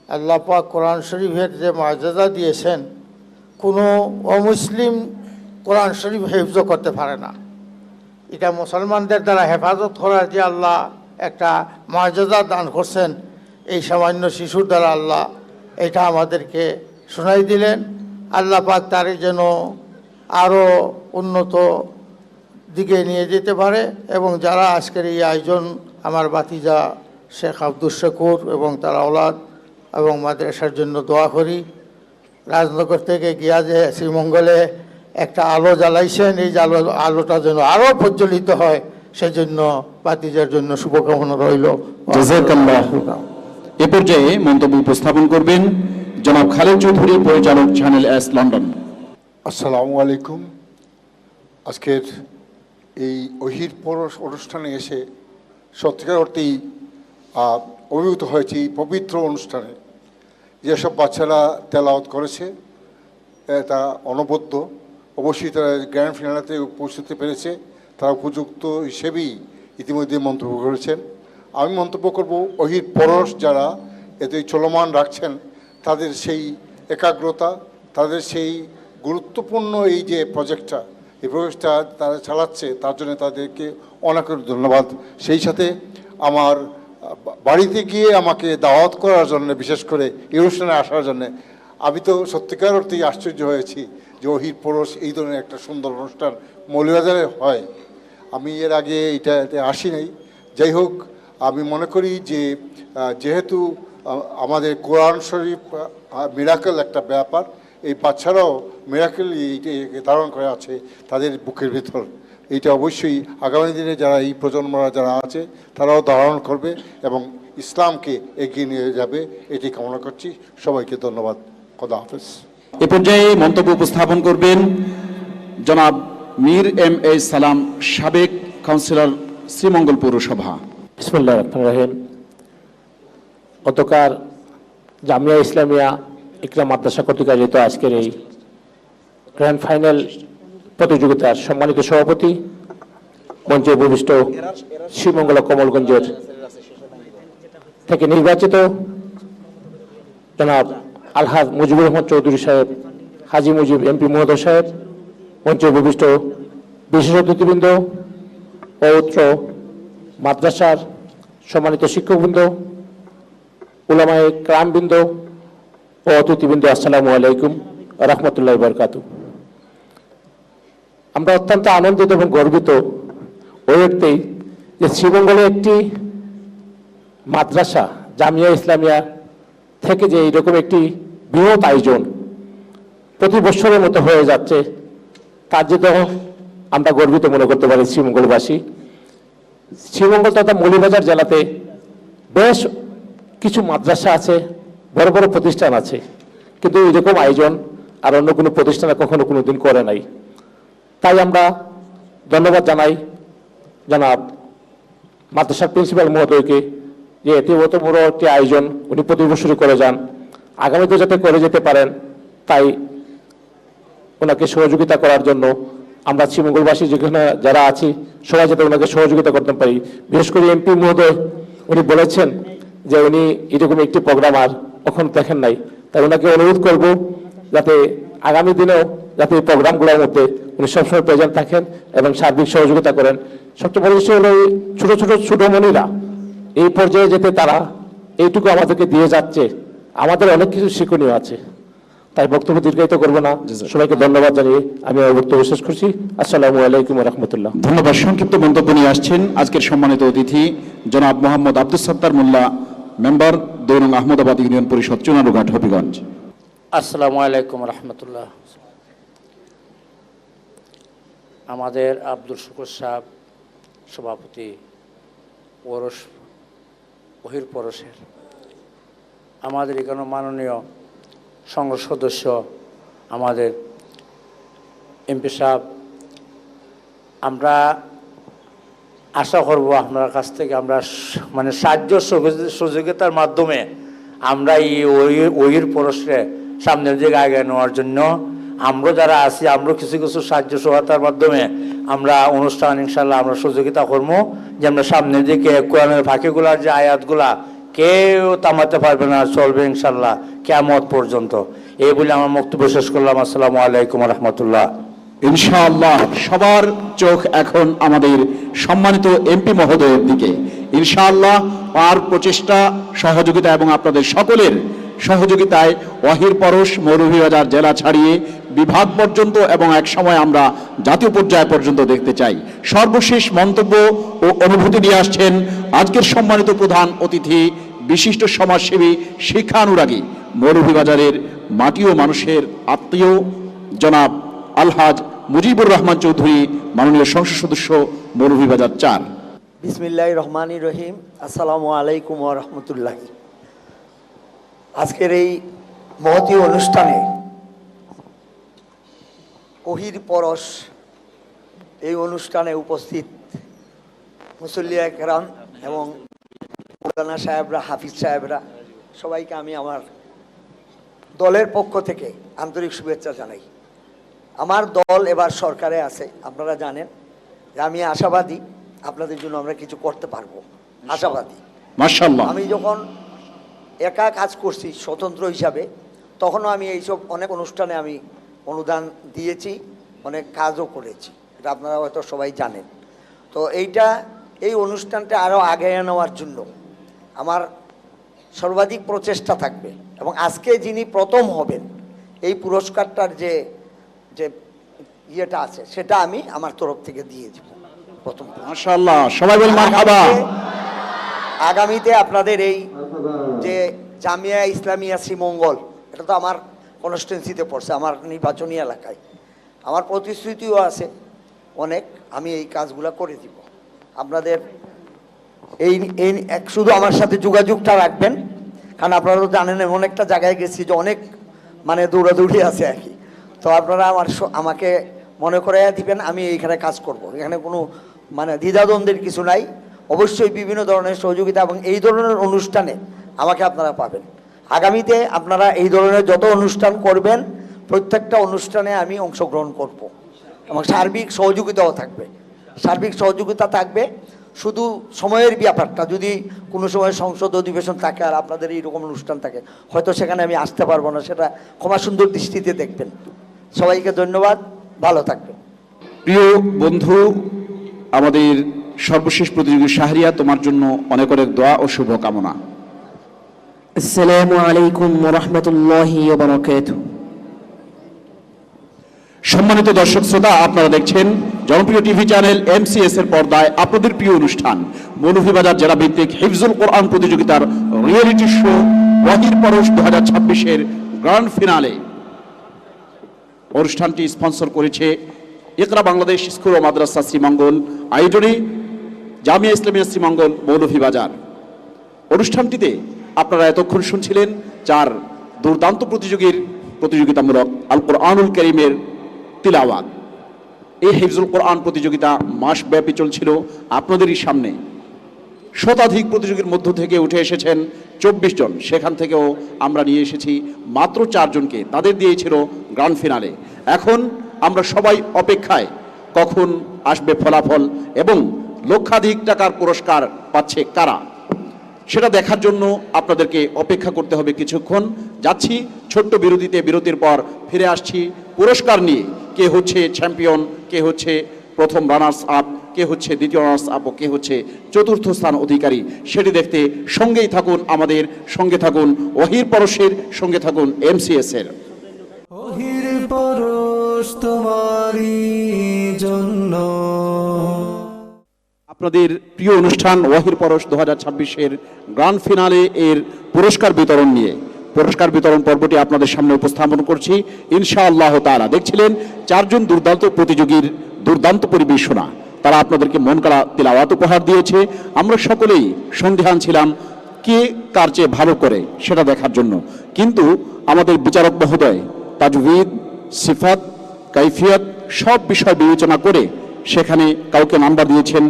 আল্লাহ পাক কোরআন শরীফের যে মুআজিজা দিয়েছেন, কোনো অমুসলিম কোরআন শরীফ হেফজ করতে পারে না। এটা মুসলমানদের দ্বারা হেফাজত করার যে আল্লাহ একটা মুআজিজা দান করছেন, এই সামান্য শিশুর দ্বারা আল্লাহ এটা আমাদেরকে শোনাই দিলেন। আল্লাহ পাক তারে যেন আরও উন্নত দিকে নিয়ে যেতে পারে। এবং যারা আজকের এই আয়োজন, আমার ভাতিজা শেখ আব্দুল শকুর এবং তার আওলাদ এবং মাদ্রাসার জন্য দোয়া করি। রাজনগর থেকে গিয়া যে শ্রীমঙ্গলে একটা আলো জ্বালাইছেন, এই আলোটা যেন আরও প্রজ্বলিত হয়, সেজন্য ভাতিজার জন্য শুভকামনা রইল। জাযাকাল্লাহ। এ পর্যায়ে মন্তব্য উপস্থাপন করবেন জনাব খালেদ চৌধুরী, পরিচালক চ্যানেল এস, লন্ডন। আসসালামু আলাইকুম। আজকের এই ওহির পরশ অনুষ্ঠানে এসে সত্যিকার অর্থেই অভিভূত হয়েছে এই পবিত্র অনুষ্ঠানে। যেসব বাচ্চারা তেলাওয়াত করেছে তা অনবদ্য, অবশ্যই তারা গ্র্যান্ড ফিনালেতে পৌঁছতে পেরেছে, তারা উপযুক্ত হিসেবেই ইতিমধ্যে মন্তব্য করেছেন। আমি মন্তব্য করব, ওহির পরশ যারা এতে চলমান রাখছেন, তাদের সেই একাগ্রতা, তাদের সেই গুরুত্বপূর্ণ এই যে প্রজেক্টটা, এই প্রজেক্টটা তারা চালাচ্ছে, তার জন্য তাদেরকে অনেক ধন্যবাদ। সেই সাথে আমার বাড়িতে গিয়ে আমাকে দাওয়াত করার জন্য, বিশেষ করে এই অনুষ্ঠানে আসার জন্য, আমি তো সত্যিকার অর্থেই আশ্চর্য হয়েছি যে ওহির পরশ এই ধরনের একটা সুন্দর অনুষ্ঠান মৌলভীবাজারে হয়। আমি এর আগে এটাতে আসি নাই। যাই হোক, আমি মনে করি যে যেহেতু আমাদের কোরআন শরীফ মিরাকেল একটা ব্যাপার, এই বাচ্চারাও মিরাকেল এইটাকে ধারণ করে আছে তাদের বুকের ভিতর। এইটা অবশ্যই আগামী দিনে যারা এই প্রজন্মরা যারা আছে তারাও ধারণ করবে এবং ইসলামকে এগিয়ে নিয়ে যাবে, এটি কামনা করছি। সবাইকে ধন্যবাদ। খোদা হাফেজ। এ পর্যায়ে মন্তব্য উপস্থাপন করবেন জনাব মীর এম এ সালাম, সাবেক কাউন্সিলর, শ্রীমঙ্গল পৌরসভা। বিসমিল্লাহির রহমানির রহিম। গতকাল জামিয়া ইসলামিয়া ইকরাম মাদ্রাসা কর্তৃক আয়োজিত আজকের এই গ্র্যান্ড ফাইনাল প্রতিযোগিতার সম্মানিত সভাপতি, মঞ্চে উপবিষ্ট শ্রীমঙ্গল কমলগঞ্জের থেকে নির্বাচিত জনাব আলহাজ মুজিবুর রহমান চৌধুরী সাহেব, হাজি মুজিব এমপি মহোদয় সাহেব, মঞ্চে উপবিষ্ট বিশেষ অতিথিবৃন্দ, পৌত্র মাদ্রাসার সম্মানিত শিক্ষকবৃন্দ, উলামায়ে কেরামবৃন্দ ও অতিথিবৃন্দ, আসসালামু আলাইকুম রহমতুল্লাহি ওয়া বারাকাতুহু। আমরা অত্যন্ত আনন্দিত এবং গর্বিত ওই অর্থেই যে শ্রীমঙ্গলে একটি মাদ্রাসা জামিয়া ইসলামিয়া থেকে যে এইরকম একটি বৃহৎ আয়োজন প্রতি বছরের মতো হয়ে যাচ্ছে, তার জন্য আমরা গর্বিত মনে করতে পারি শ্রীমঙ্গলবাসী। শ্রীমঙ্গল তথা মৌলভীবাজার জেলাতে বেশ কিছু মাদ্রাসা আছে, বড় বড় প্রতিষ্ঠান আছে, কিন্তু এরকম আয়োজন আর অন্য কোনো প্রতিষ্ঠানে কখনো কোনো দিন করে নাই। তাই আমরা ধন্যবাদ জানাই জনাব মাদ্রাসার প্রিন্সিপাল মহোদয়কে যে এত বড় একটি আয়োজন উনি প্রতি বছরই করে যান, আগামীতে যাতে করে যেতে পারেন, তাই ওনাকে সহযোগিতা করার জন্য আমরা শ্রীমঙ্গলবাসী যেখানে যারা আছি সবাই যাতে ওনাকে সহযোগিতা করতে পারি। বিশেষ করে এমপি মহোদয় উনি বলেছেন যে উনি এরকম একটি প্রোগ্রাম আর কখন দেখেন নাই, তাই ওনাকে অনুরোধ করব যাতে আগামী দিনেও যাতে এই প্রোগ্রামগুলোর মধ্যে উনি সবসময় প্রেজেন্ট থাকেন এবং সার্বিক সহযোগিতা করেন। সবচেয়ে বড় বিষয় হলো ছোট ছোট ছোটমণিরা এই পর্যায়ে যেতে তারা এইটুকু আমাদেরকে দিয়ে যাচ্ছে, আমাদের অনেক কিছু শিক্ষণীয় আছে। তাই বক্তব্য দীর্ঘায়িত করব না, সবাইকে ধন্যবাদ জানিয়ে আমি আমার বক্তব্য শেষ করছি। আসসালামু আলাইকুম ওয়া রাহমাতুল্লাহ। ধন্যবাদ। সংক্ষিপ্ত মন্তব্য নিয়ে আসছেন আজকের সম্মানিত অতিথি জনাব মোহাম্মদ আব্দুস সাত্তার মোল্লা, মেম্বার ২ নং আহমদাবাদ ইউনিয়ন পরিষদ, চুনারুঘাট, হবিগঞ্জ। আসসালামু আলাইকুম রহমতুল্লাহ। আমাদের আব্দুল শুকুর সাহেব সভাপতি পৌরস ওহির পরশের, আমাদের এখানে মাননীয় সংসদ সদস্য আমাদের এমপি সাহেব, আমরা আশা করব আপনার কাছ থেকে আমরা মানে সাহায্য সহযোগিতার মাধ্যমে আমরা এই ওহির পরশে সামনের দিকে আগে নেওয়ার জন্য আমরা যারা আছি আমরা কিছু কিছু সাহায্য সহায়তার মাধ্যমে আমরা অনুষ্ঠান ইনশাল্লাহ আমরা সহযোগিতা করবো, যে আমরা সামনের দিকে কোরআনের ফাঁকিগুলার যে আয়াতগুলা কেউ থামাতে পারবে না, চলবে ইনশাল্লাহ কিয়ামত পর্যন্ত। এই বলে আমার বক্তব্য শেষ করলাম। আসসালামু আলাইকুম রহমতুল্লাহ। ইনশাআল্লাহ সবার চোখ এখন আমাদের সম্মানিত এমপি মহোদয়ের দিকে। ইনশাআল্লাহ আর প্রচেষ্টা, সহযোগিতা এবং আপনাদের সকলের সহযোগিতায় ওয়াহির পরশ মৌলভীবাজার জেলা ছাড়িয়ে বিভাগ পর্যন্ত এবং এক সময় আমরা জাতীয় পর্যায় পর্যন্ত দেখতে চাই। সর্বশেষ মন্তব্য ও অনুভূতি নিয়ে আসছেন আজকের সম্মানিত প্রধান অতিথি, বিশিষ্ট সমাজসেবী, শিক্ষানুরাগী, মৌলভীবাজারের মাটি ও মানুষের আত্মীয় জনাব আলহাজ মুজিবুর রহমান চৌধুরী, মাননীয় সংসদ সদস্য, মৌলভীবাজার 4। বিসমিল্লাহির রহমানির রহিম। আসসালামু আলাইকুম ওয়া রাহমাতুল্লাহি। আজকের এই মহতী অনুষ্ঠানে ওহির পরশ এই অনুষ্ঠানে উপস্থিত মুসল্লিয়া কেরাম এবং মৌলানা সাহেবরা, হাফিজ সাহেবরা, সবাইকে আমি আমার দলের পক্ষ থেকে আন্তরিক শুভেচ্ছা জানাই। আমার দল এবার সরকারে আছে, আপনারা জানেন যে আমি আশাবাদী আপনাদের জন্য আমরা কিছু করতে পারবো, আশাবাদী। মাশাআল্লাহ। আমি যখন একা কাজ করছি স্বতন্ত্র হিসাবে, তখনও আমি এইসব অনেক অনুষ্ঠানে আমি অনুদান দিয়েছি, অনেক কাজও করেছি, এটা আপনারা হয়তো সবাই জানেন। তো এই অনুষ্ঠানটা আরও আগায় নেওয়ার জন্য আমার সর্বাধিক প্রচেষ্টা থাকবে এবং আজকে যিনি প্রথম হবেন এই পুরস্কারটার যে ইয়েটা আছে সেটা আমি আমার তরফ থেকে দিয়ে দিব প্রথম। মাশাআল্লাহ, সবাই বল মারহাবা। আগামীতে আপনাদের এই যে জামিয়া ইসলামিয়া শ্রীমঙ্গল, এটা তো আমার কনস্টিটুয়েন্সিতে পড়ছে, আমার নির্বাচনী এলাকায়। আমার প্রতিশ্রুতিও আছে অনেক, আমি এই কাজগুলো করে দিব আপনাদের। এই শুধু আমার সাথে যোগাযোগটা রাখবেন, কারণ আপনারা তো জানেন এমন একটা জায়গায় গেছি যে অনেক মানে দৌড়াদৌড়ি আছে আর কি। তো আপনারা আমাকে মনে করে দিবেন, আমি এইখানে কাজ করব। এখানে কোনো মানে দ্বিধাদ্বন্দ্বের কিছু নাই। অবশ্যই বিভিন্ন ধরনের সহযোগিতা এবং এই ধরনের অনুষ্ঠানে আমাকে আপনারা পাবেন। আগামীতে আপনারা এই ধরনের যত অনুষ্ঠান করবেন প্রত্যেকটা অনুষ্ঠানে আমি অংশগ্রহণ করব এবং সার্বিক সহযোগিতাও থাকবে। সার্বিক সহযোগিতা থাকবে, শুধু সময়ের ব্যাপারটা যদি কোনো সময় সংসদ অধিবেশন থাকে আর আপনাদের এইরকম অনুষ্ঠান থাকে, হয়তো সেখানে আমি আসতে পারবো না, সেটা ক্ষমা সুন্দর দৃষ্টিতে দেখবেন। সবাইকে ধন্যবাদ, ভালো থাকবেন। প্রিয় বন্ধু, আমাদের সর্বশেষ প্রতিযোগী শাহরিয়া, তোমার জন্য অনেক অনেক দোয়া ও শুভকামনা। আসসালামু আলাইকুম ওয়া রাহমাতুল্লাহি ওয়া বারাকাতুহু। সম্মানিত দর্শক শ্রোতা, আপনারা দেখছেন জনপ্রিয় টিভি চ্যানেল MCS এর পর্দায় আপনাদের প্রিয় অনুষ্ঠান মৌলভীবাজার জেলা ভিত্তিক হিফজুল কোরআন প্রতিযোগিতার রিয়েলিটি শো ওয়াহির পরশ 2026-এর গ্র্যান্ড ফিনালে। অনুষ্ঠানটি স্পন্সর করেছে ইকরা বাংলাদেশ স্কুল ও মাদ্রাসা শ্রীমঙ্গল, আয়োজনে জামিয়া ইসলামিয়া শ্রীমঙ্গল, মৌলভীবাজার। অনুষ্ঠানটিতে আপনারা এতক্ষণ শুনছিলেন 4 দুর্দান্ত প্রতিযোগীর প্রতিযোগিতামূলক আল কোরআনুল কারীমের তিলাওয়াত। এই হিফজুল কোরআন প্রতিযোগিতা মাসব্যাপী চলছিল আপনাদেরই সামনে। শতাধিক প্রতিযোগীর মধ্য থেকে উঠে এসেছেন 24 জন, সেখান থেকেও আমরা নিয়ে এসেছি মাত্র 4 জনকে, তাদের দিয়েই ছিল গ্র্যান্ড ফিনালে। এখন আমরা সবাই অপেক্ষায় কখন আসবে ফলাফল এবং লক্ষাধিক টাকার পুরস্কার পাচ্ছে কারা, সেটা দেখার জন্য আপনাদেরকে অপেক্ষা করতে হবে কিছুক্ষণ। যাচ্ছি ছোট্ট বিরতির পর ফিরে আসছি পুরস্কার নিয়ে। কে হচ্ছে চ্যাম্পিয়ন, কে হচ্ছে প্রথম রানার্স আপ, কে হচ্ছে দ্বিতীয় রানার্স আপ ও কে হচ্ছে চতুর্থ স্থান অধিকারী, সেটি দেখতে সঙ্গেই থাকুন, আমাদের সঙ্গে থাকুন, ওয়াহির পরশের সঙ্গে থাকুন, MCS এর। ওহির পরশ তোমারই জন্য। আপনাদের প্রিয় অনুষ্ঠান ওয়াহির পরশ 2026-এর গ্র্যান্ড ফিনালে এর পুরস্কার বিতরণ নিয়ে পুরস্কার বিতরণ পর্বটি আপনাদের সামনে উপস্থাপন করছি ইনশাআল্লাহ তাআলা। দেখছিলেন 4 জন দুর্দান্ত প্রতিযোগীর দুর্দান্ত পরিবেশনা, তারা আপনাদেরকে মন করা তিলাওয়াত উপহার দিয়েছে। আমরা সকলেই সন্দেহান ছিলাম কে কার চেয়ে ভালো করে সেটা দেখার জন্য, কিন্তু আমাদের বিচারক মহোদয় তাজউইদ, সিফাত, কাইফিয়ত সব বিষয় বিবেচনা করে সেখানে কাউকে নাম্বার দিয়েছেন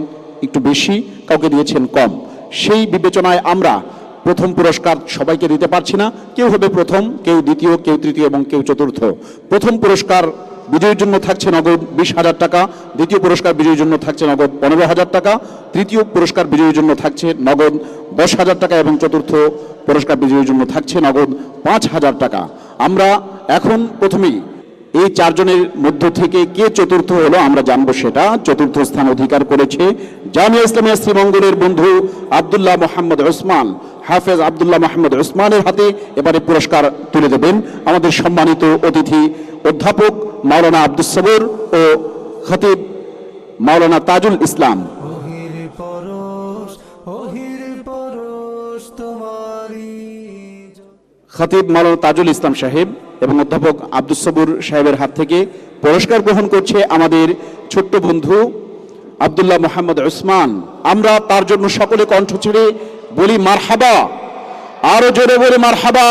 একটু বেশি, কাউকে দিয়েছেন কম। সেই বিবেচনায় আমরা প্রথম পুরস্কার সবাইকে দিতে পারছি না, কেউ হবে প্রথম, কেউ দ্বিতীয়, কেউ তৃতীয় এবং কেউ চতুর্থ। প্রথম পুরস্কার বিজয়ীর জন্য থাকছে নগদ 20,000 টাকা, দ্বিতীয় পুরস্কার বিজয়ীর জন্য থাকছে নগদ 15,000 টাকা, তৃতীয় পুরস্কার বিজয়ীর জন্য থাকছে নগদ 10,000 টাকা এবং চতুর্থ পুরস্কার বিজয়ীর জন্য থাকছে নগদ 5,000 টাকা। আমরা এখন প্রথমেই এই চারজনের মধ্য থেকে কে চতুর্থ হলো আমরা জানবো। সেটা চতুর্থ স্থান অধিকার করেছে জামিয়া ইসলামিয়া শ্রীমঙ্গলের বন্ধু আব্দুল্লাহ মোহাম্মদ ওসমান, হাফেজ আব্দুল্লাহ মোহাম্মদ ওসমানের হাতে এবারে পুরস্কার তুলে দেবেন আমাদের সম্মানিত অতিথি অধ্যাপক মাওলানা আব্দুস সবুর ও খতিব মাওলানা তাজুল ইসলাম। খতিব মাওলানা তাজুল ইসলাম সাহেব এবং অধ্যাপক আব্দুস সবুর সাহেবের হাত থেকে পুরস্কার গ্রহণ করছে আমাদের ছোট্ট বন্ধু আব্দুল্লাহ মোহাম্মদ ওসমান। আমরা তার জন্য সকলে কণ্ঠ ছেড়ে বলি মারহাবা, আরো জোরে বলি মারহাবা,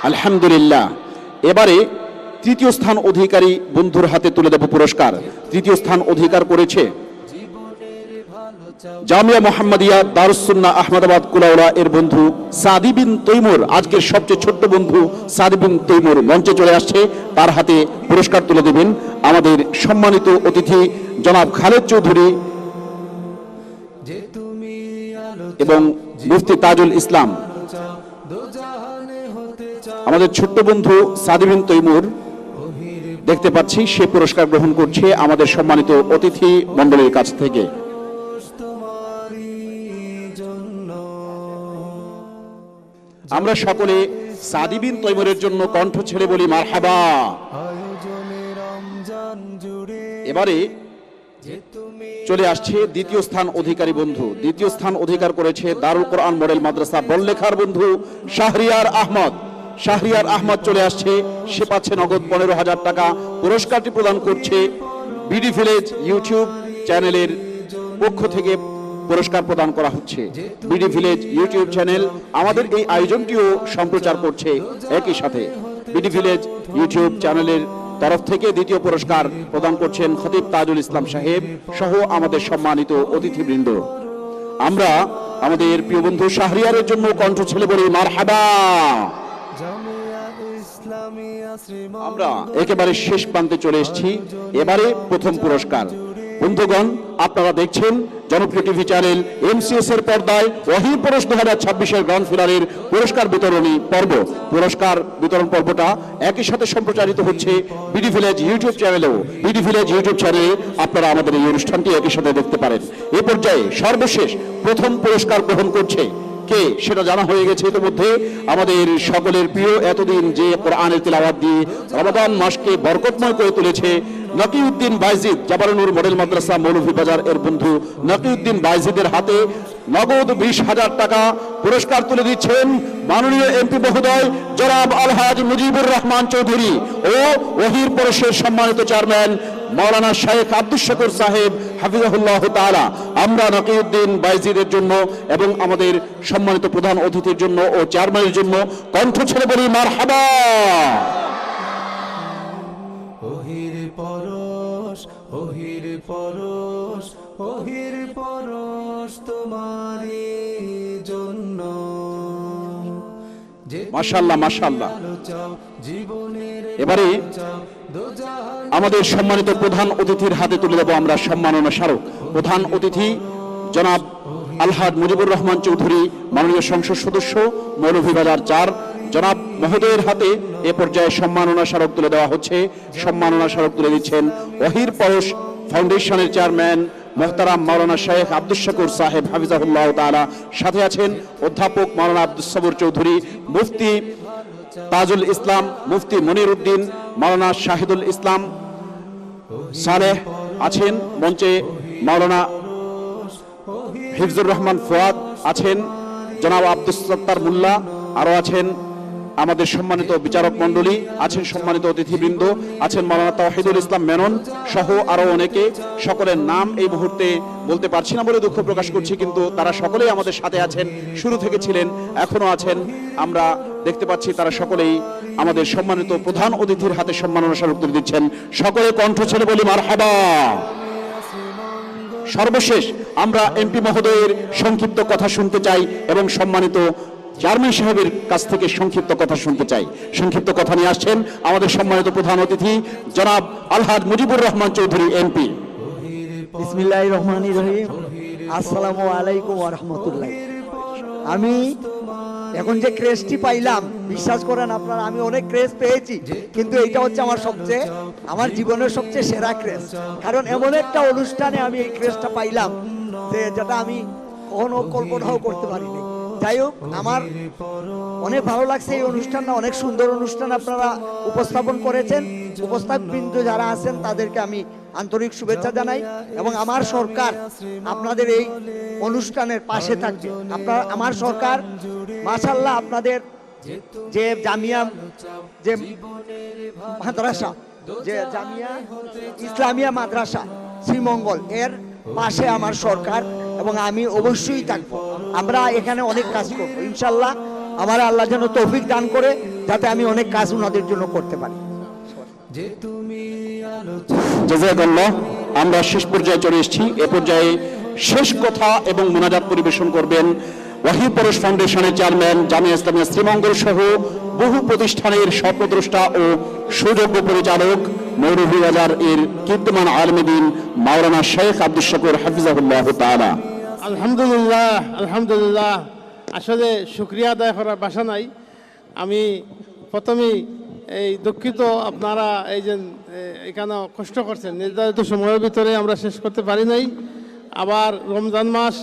আলহামদুলিল্লাহ। এবারে তৃতীয় স্থান অধিকারী বন্ধুর হাতে তুলে দেব পুরস্কার। তৃতীয় স্থান অধিকার করেছে জামিয়া মোহাম্মদিয়া দারুস সুন্নাহ আহমদাবাদ কুলাউড়া এর বন্ধু সাদি বিন তৈমুর। আজকের সবচেয়ে ছোট্ট বন্ধু সাদি বিন তৈমুর মঞ্চে চলে আসছে, তার হাতে পুরস্কার তুলে দেবেন আমাদের সম্মানিত অতিথি জনাব খালেদ চৌধুরী এবং মুফতি তাজুল ইসলাম। আমাদের ছোট্ট বন্ধু সাদি বিন তৈমুর দেখতে পাচ্ছি সে পুরস্কার গ্রহণ করছে আমাদের সম্মানিত অতিথি মণ্ডলীর কাছ থেকে। আমরা সকলে সাদি বিন তৈমুরের জন্য কণ্ঠ ছেড়ে বলি মারহাবা। এবারে চলে আসছে দ্বিতীয় স্থান অধিকারী বন্ধু। দ্বিতীয় স্থান অধিকার করেছে দারুল কোরআন মডেল মাদ্রাসা বল্লেখার বন্ধু শাহরিয়ার আহমদ। শাহরিয়ার আহমদ চলে আসছে, সে পাচ্ছে নগদ 15,000 টাকা। পুরস্কারটি প্রদান করছে বিডি ভিলেজ ইউটিউব চ্যানেলের পক্ষ থেকে পুরস্কার প্রদান করা হচ্ছে। বিডি ভিলেজ ইউটিউব চ্যানেল আমাদের এই আয়োজনটিও সম্প্রচার করছে। একই সাথে বিডি ভিলেজ ইউটিউব চ্যানেলের তরফ থেকে দ্বিতীয় পুরস্কার প্রদান করছেন খতিব তাজুল ইসলাম সাহেব সহ আমাদের সম্মানিত অতিথিবৃন্দ। আমরা আমাদের প্রিয় বন্ধু শাহরিয়ারের জন্য কণ্ঠ ছেড়ে বলি মারহাবা। আমরা একেবারে শেষ প্রান্তে চলে এসেছি। এবারে প্রথম পুরস্কার। বন্ধুগণ, আপনারা দেখছেন জনপ্রিয় টিভি চ্যানেল এমসিএস এর পর্দায় ওয়াহি পুরস্কার 2026 গ্র্যান্ড ফিনালের পুরস্কার বিতরণী পর্ব। পুরস্কার বিতরণ পর্বটা একই সাথে সম্প্রচারিত হচ্ছে বিডি ভিলেজ ইউটিউব চ্যানেলেও। বিডি ভিলেজ ইউটিউব চ্যানেলে আপনারা আমাদের এই অনুষ্ঠানটি একই সাথে দেখতে পারেন। এই পর্যায়ে সর্বশেষ প্রথম পুরস্কার গ্রহণ করছে কে সেটা জানা হয়ে গেছে ইতিমধ্যে। আমাদের সকলের প্রিয়, এতদিন যে কোরআনের তিলাওয়াত দিয়ে রমাদান মাসকে বরকতময় করে তুলেছে নকিউদ্দিন বাইজিদ, জাবারুনুর মডেল মাদ্রাসা মৌলভীবাজার এর বন্ধু নকিউদ্দিন বাইজিদের হাতে নগদ 20,000 টাকা পুরস্কার তুলে দিচ্ছেন মাননীয় এমপি মহোদয় জনাব আলহাজ মুজিবুর রহমান চৌধুরী ও ওহির পরশের সম্মানিত চেয়ারম্যান মাওলানা শেখ আব্দুস শুকুর সাহেব হাফিজাহুল্লাহ তাআলা। আমরা নকিউদ্দিন বাইজিদের জন্য এবং আমাদের সম্মানিত প্রধান অতিথির জন্য ও চেয়ারম্যানের জন্য কণ্ঠ ছেড়ে বলি মারহাবা। ওহির পরশ, ওহির পরশ, ওহির পরশ তোমারই জন্য। মাশাআল্লাহ, মাশাআল্লাহ। এবারে আমাদের সম্মানিত প্রধান অতিথির হাতে তুলে দেব আমরা সম্মাননা স্মারক। প্রধান অতিথি জনাব আলহাজ মুজিবুর রহমান চৌধুরী, মাননীয় সংসদ সদস্য মৌলভীবাজার 4, জনাব মহোদয়ের হাতে এ পর্যায়ে সম্মাননা স্মারক তুলে দেওয়া হচ্ছে। সম্মাননা স্মারক তুলে দিচ্ছেন ওহির পরশ ফাউন্ডেশনের চেয়ারম্যান মোহতারাম মাওলানা শেখ আব্দুস শুকুর সাহেব হাফিজাহুল্লাহ তাআলা। সাথে আছেন অধ্যাপক মাওলানা আব্দুস সবুর চৌধুরী, মুফতি তাজুল ইসলাম, মুফতি মনির উদ্দিন, মাওলানা শাহিদুল ইসলাম সালেহ আছেন মঞ্চে, মাওলানা হিফজুর রহমান ফুয়াদ আছেন, জনাব আব্দুস সত্তার মোল্লা, আরো আছেন আমাদের সম্মানিত বিচারক মণ্ডলী, আছেন সম্মানিত অতিথিবৃন্দ, আছেন মাওলানা তাওহিদুল ইসলাম মেনন সহ আরো অনেকে। সকলের নাম এই মুহূর্তে বলতে পারছি না বলে দুঃখ প্রকাশ করছি, কিন্তু তারা সকলেই আমাদের সাথে আছেন, শুরু থেকে ছিলেন, এখনো আছেন। আমরা দেখতে পাচ্ছি তারা সকলেই আমাদের সম্মানিত প্রধান অতিথির হাতে সম্মাননা স্মারক তুলে দিচ্ছেন। সকলে কণ্ঠ ছেড়ে বলি মারহাবা। সর্বশেষ আমরা এমপি মহোদয়ের সংক্ষিপ্ত কথা শুনতে চাই এবং সম্মানিত চেয়ারম্যান সাহেবের কাছ থেকে সংক্ষিপ্ত কথা শুনতে চাই। সংক্ষিপ্ত কথা নিয়ে আসছেন আমাদের সম্মানিত প্রধান অতিথি জনাব আলহাজ মুজিবুর রহমান চৌধুরী এমপি। বিসমিল্লাহির রহমানির রহিম। আসসালামু আলাইকুম ওয়া রাহমাতুল্লাহ। আমি এখন যে ক্রেজটি পাইলাম, বিশ্বাস করেন আপনারা, আমি অনেক ক্রেজ পেয়েছি, কিন্তু এইটা হচ্ছে আমার জীবনের সবচেয়ে সেরা ক্রেজ। কারণ এমন একটা অনুষ্ঠানে আমি এই ক্রেজটা পাইলাম যেটা আমি কখনো কল্পনাও করতে পারিনি। যাই হোক, আমার অনেক ভালো লাগছে এই অনুষ্ঠানটা, অনেক সুন্দর অনুষ্ঠান আপনারা উপস্থাপন করেছেন। উপস্থাপকবৃন্দ যারা আছেন তাদেরকে আমি আন্তরিক শুভেচ্ছা জানাই এবং আমার সরকার আপনাদের এই অনুষ্ঠানের পাশে থাকবে। আমার সরকার মাশাআল্লাহ আপনাদের যে জামিয়া যে মাদ্রাসা, যে জামিয়া ইসলামিয়া মাদ্রাসা শ্রীমঙ্গল, এর পাশে আমার সরকার এবং আমি অবশ্যই থাকবো। আমরা এখানে অনেক কাজ করবো ইনশাল্লাহ। আমার আল্লাহ যেন তৌফিক দান করে যাতে আমি অনেক কাজ ওনাদের জন্য করতে পারি। জাযাকাল্লাহ। আমরা শেষ পর্যায়ে চলে এসেছি। এ পর্যায়ে শেষ কথা এবং মোনাজাত পরিবেশন করবেন ওয়াহি পরশ ফাউন্ডেশনের চেয়ারম্যান, জামিয়া ইসলামিয়া শ্রীমঙ্গল সহ বহু প্রতিষ্ঠানের স্বপ্নদ্রষ্টা ও সুযোগ্য পরিচালক মৌলভীবাজার এর কীর্তিমান আলেমে দ্বীন মাওলানা শেখ আব্দুস শাকুর হাফিজাহুল্লাহ তাআলা। আলহামদুলিল্লাহ, আলহামদুলিল্লাহ। আসলে শুকরিয়া আদায় করার ভাষা নাই। আমি প্রথমেই এই দুঃখিত, আপনারা এই যে এখানে কষ্ট করছেন, নির্ধারিত সময়ের ভিতরে আমরা শেষ করতে পারি নাই। আবার রমজান মাস,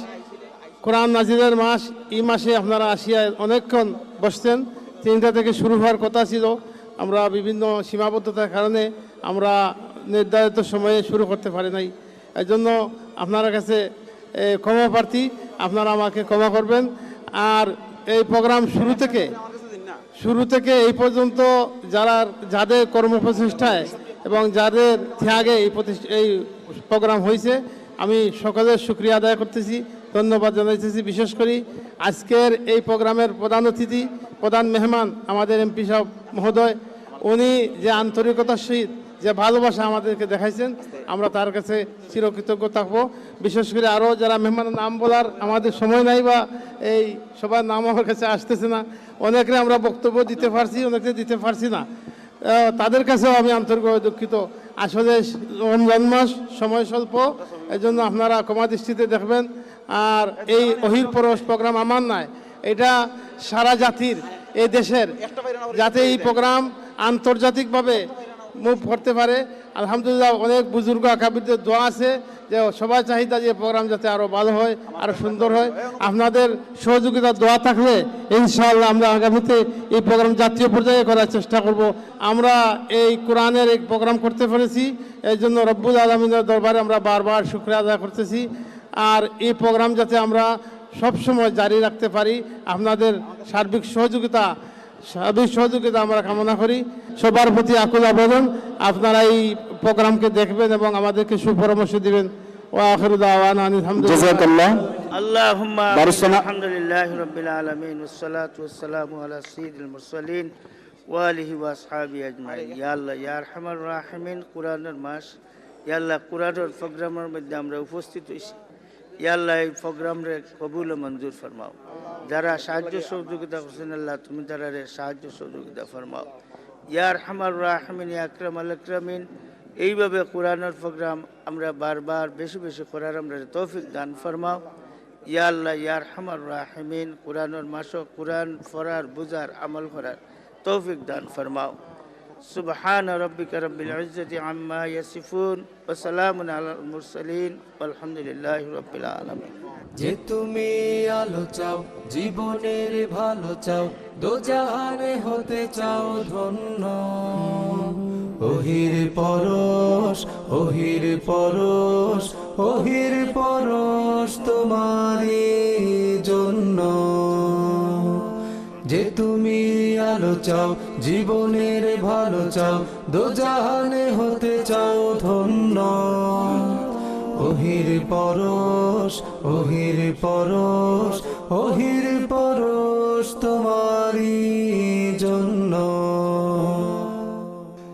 কোরআন নাজিলের মাস, এই মাসে আপনারা আসিয়া অনেকক্ষণ বসছেন। 3টা থেকে শুরু হওয়ার কথা ছিল, আমরা বিভিন্ন সীমাবদ্ধতার কারণে আমরা নির্ধারিত সময়ে শুরু করতে পারি নাই। এই জন্য আপনার কাছে ক্ষমা প্রার্থী, আপনারা আমাকে ক্ষমা করবেন। আর এই প্রোগ্রাম শুরু থেকে এই পর্যন্ত যাদের কর্মপ্রচেষ্টায় এবং যাদের ত্যাগে এই প্রোগ্রাম হয়েছে, আমি সকলের শুকরিয়া আদায় করতেছি, ধন্যবাদ জানাইতেছি। বিশেষ করে আজকের এই প্রোগ্রামের প্রধান অতিথি, প্রধান মেহমান আমাদের এমপি সাহেব মহোদয়, উনি যে আন্তরিকতার সহিত যে ভালোবাসা আমাদেরকে দেখাইছেন, আমরা তার কাছে চিরকৃতজ্ঞ থাকবো। বিশেষ করে আরও যারা মেহমানের নাম বলার আমাদের সময় নাই বা এই সবার নাম আমার কাছে আসতেছে না, অনেকে আমরা বক্তব্য দিতে পারছি, অনেকে দিতে পারছি না, তাদের কাছেও আমি আন্তরিকভাবে দুঃখিত। আসলে রমজান মাস, সময় স্বল্প, এই জন্য আপনারা ক্ষমা দৃষ্টিতে দেখবেন। আর এই ওহির পরশ প্রোগ্রাম আমার নয়, এটা সারা জাতির, এই দেশের, যাতে এই প্রোগ্রাম আন্তর্জাতিকভাবে মুভ করতে পারে। আলহামদুলিল্লাহ, অনেক বুজুর্গ আকাবিরদের দোয়া আছে যে সবাই চাহিদা যে প্রোগ্রাম যাতে আরও ভালো হয়, আরও সুন্দর হয়। আপনাদের সহযোগিতার দোয়া থাকলে ইনশাআল্লাহ আমরা আগামীতে এই প্রোগ্রাম জাতীয় পর্যায়ে করার চেষ্টা করব। আমরা এই কোরআনের এই প্রোগ্রাম করতে পেরেছি, এই জন্য রব্বুল আলমিনের দরবারে আমরা বারবার শুকরিয়া আদায় করতেছি। আর এই প্রোগ্রাম যাতে আমরা সবসময় জারি রাখতে পারি, আপনাদের সার্বিক সহযোগিতা আমরা কামনা করি। সবার প্রতি আকুল আবেদন, আপনারা এই প্রোগ্রামকে দেখবেন এবং আমাদেরকে সুপরামর্শ দিবেন। ওয়াখিরু দাওয়ানা আলহামদুলিল্লাহ। আল্লাহুম্মা আলহামদুলিল্লাহি রাব্বিল আলামিন ওয়াসসালাতু ওয়াসসালামু আলা সাইয়্যিদিল মুরসালিন ওয়া আলিহি ওয়া আসহাবিহি আজমাইন। ইয়া আল্লাহ, ইয়া আরহামার রাহিমিন, কোরআনের মাস, ইয়া আল্লাহ, কোরআনের প্রোগ্রামের মধ্যে আমরা উপস্থিত হইছি। ইয়া আল্লাহ, এই প্রোগ্রামরে কবুল ও মঞ্জুর ফরমাও। যারা সাহায্য সহযোগিতা করছেন, আল্লাহ তুমি তারা সাহায্য সহযোগিতা ফরমাও। ইয়া আরহামার রাহিমিন, ইয়া আকরামাল আকরামিন। এইভাবে কোরআনের প্রোগ্রাম আমরা বারবার বেশি বেশি করার আমরা তৌফিক দান ফরমাও। ইয়া আল্লাহ, ইয়া আরহামার রাহিমিন, কোরআনের মাসও কোরআন পড়ার, বুঝার, আমল করার তৌফিক দান ফরমাও। সুবহান রাব্বিকা রাব্বিল ইজ্জাতি আম্মা ইয়াসিফুন ওয়া সালামুন আলাল মুরসালিন ওয়ালহামদুলিল্লাহি রাব্বিল আলামিন। যে তুমি আলো চাও, জীবনের ভালো চাও, দোজাহানে হতে চাও ধন্য। ওহির পরশ, ওহির পরশ, ওহির পরশ তোমারই জন্য। যে তুমি আলো চাও, জীবনের ভালো চাও, দোজাহানে হতে চাও ধন্য। ওহির পরশ, ওহির পরশ, ওহির পরশ তোমারই জন্য।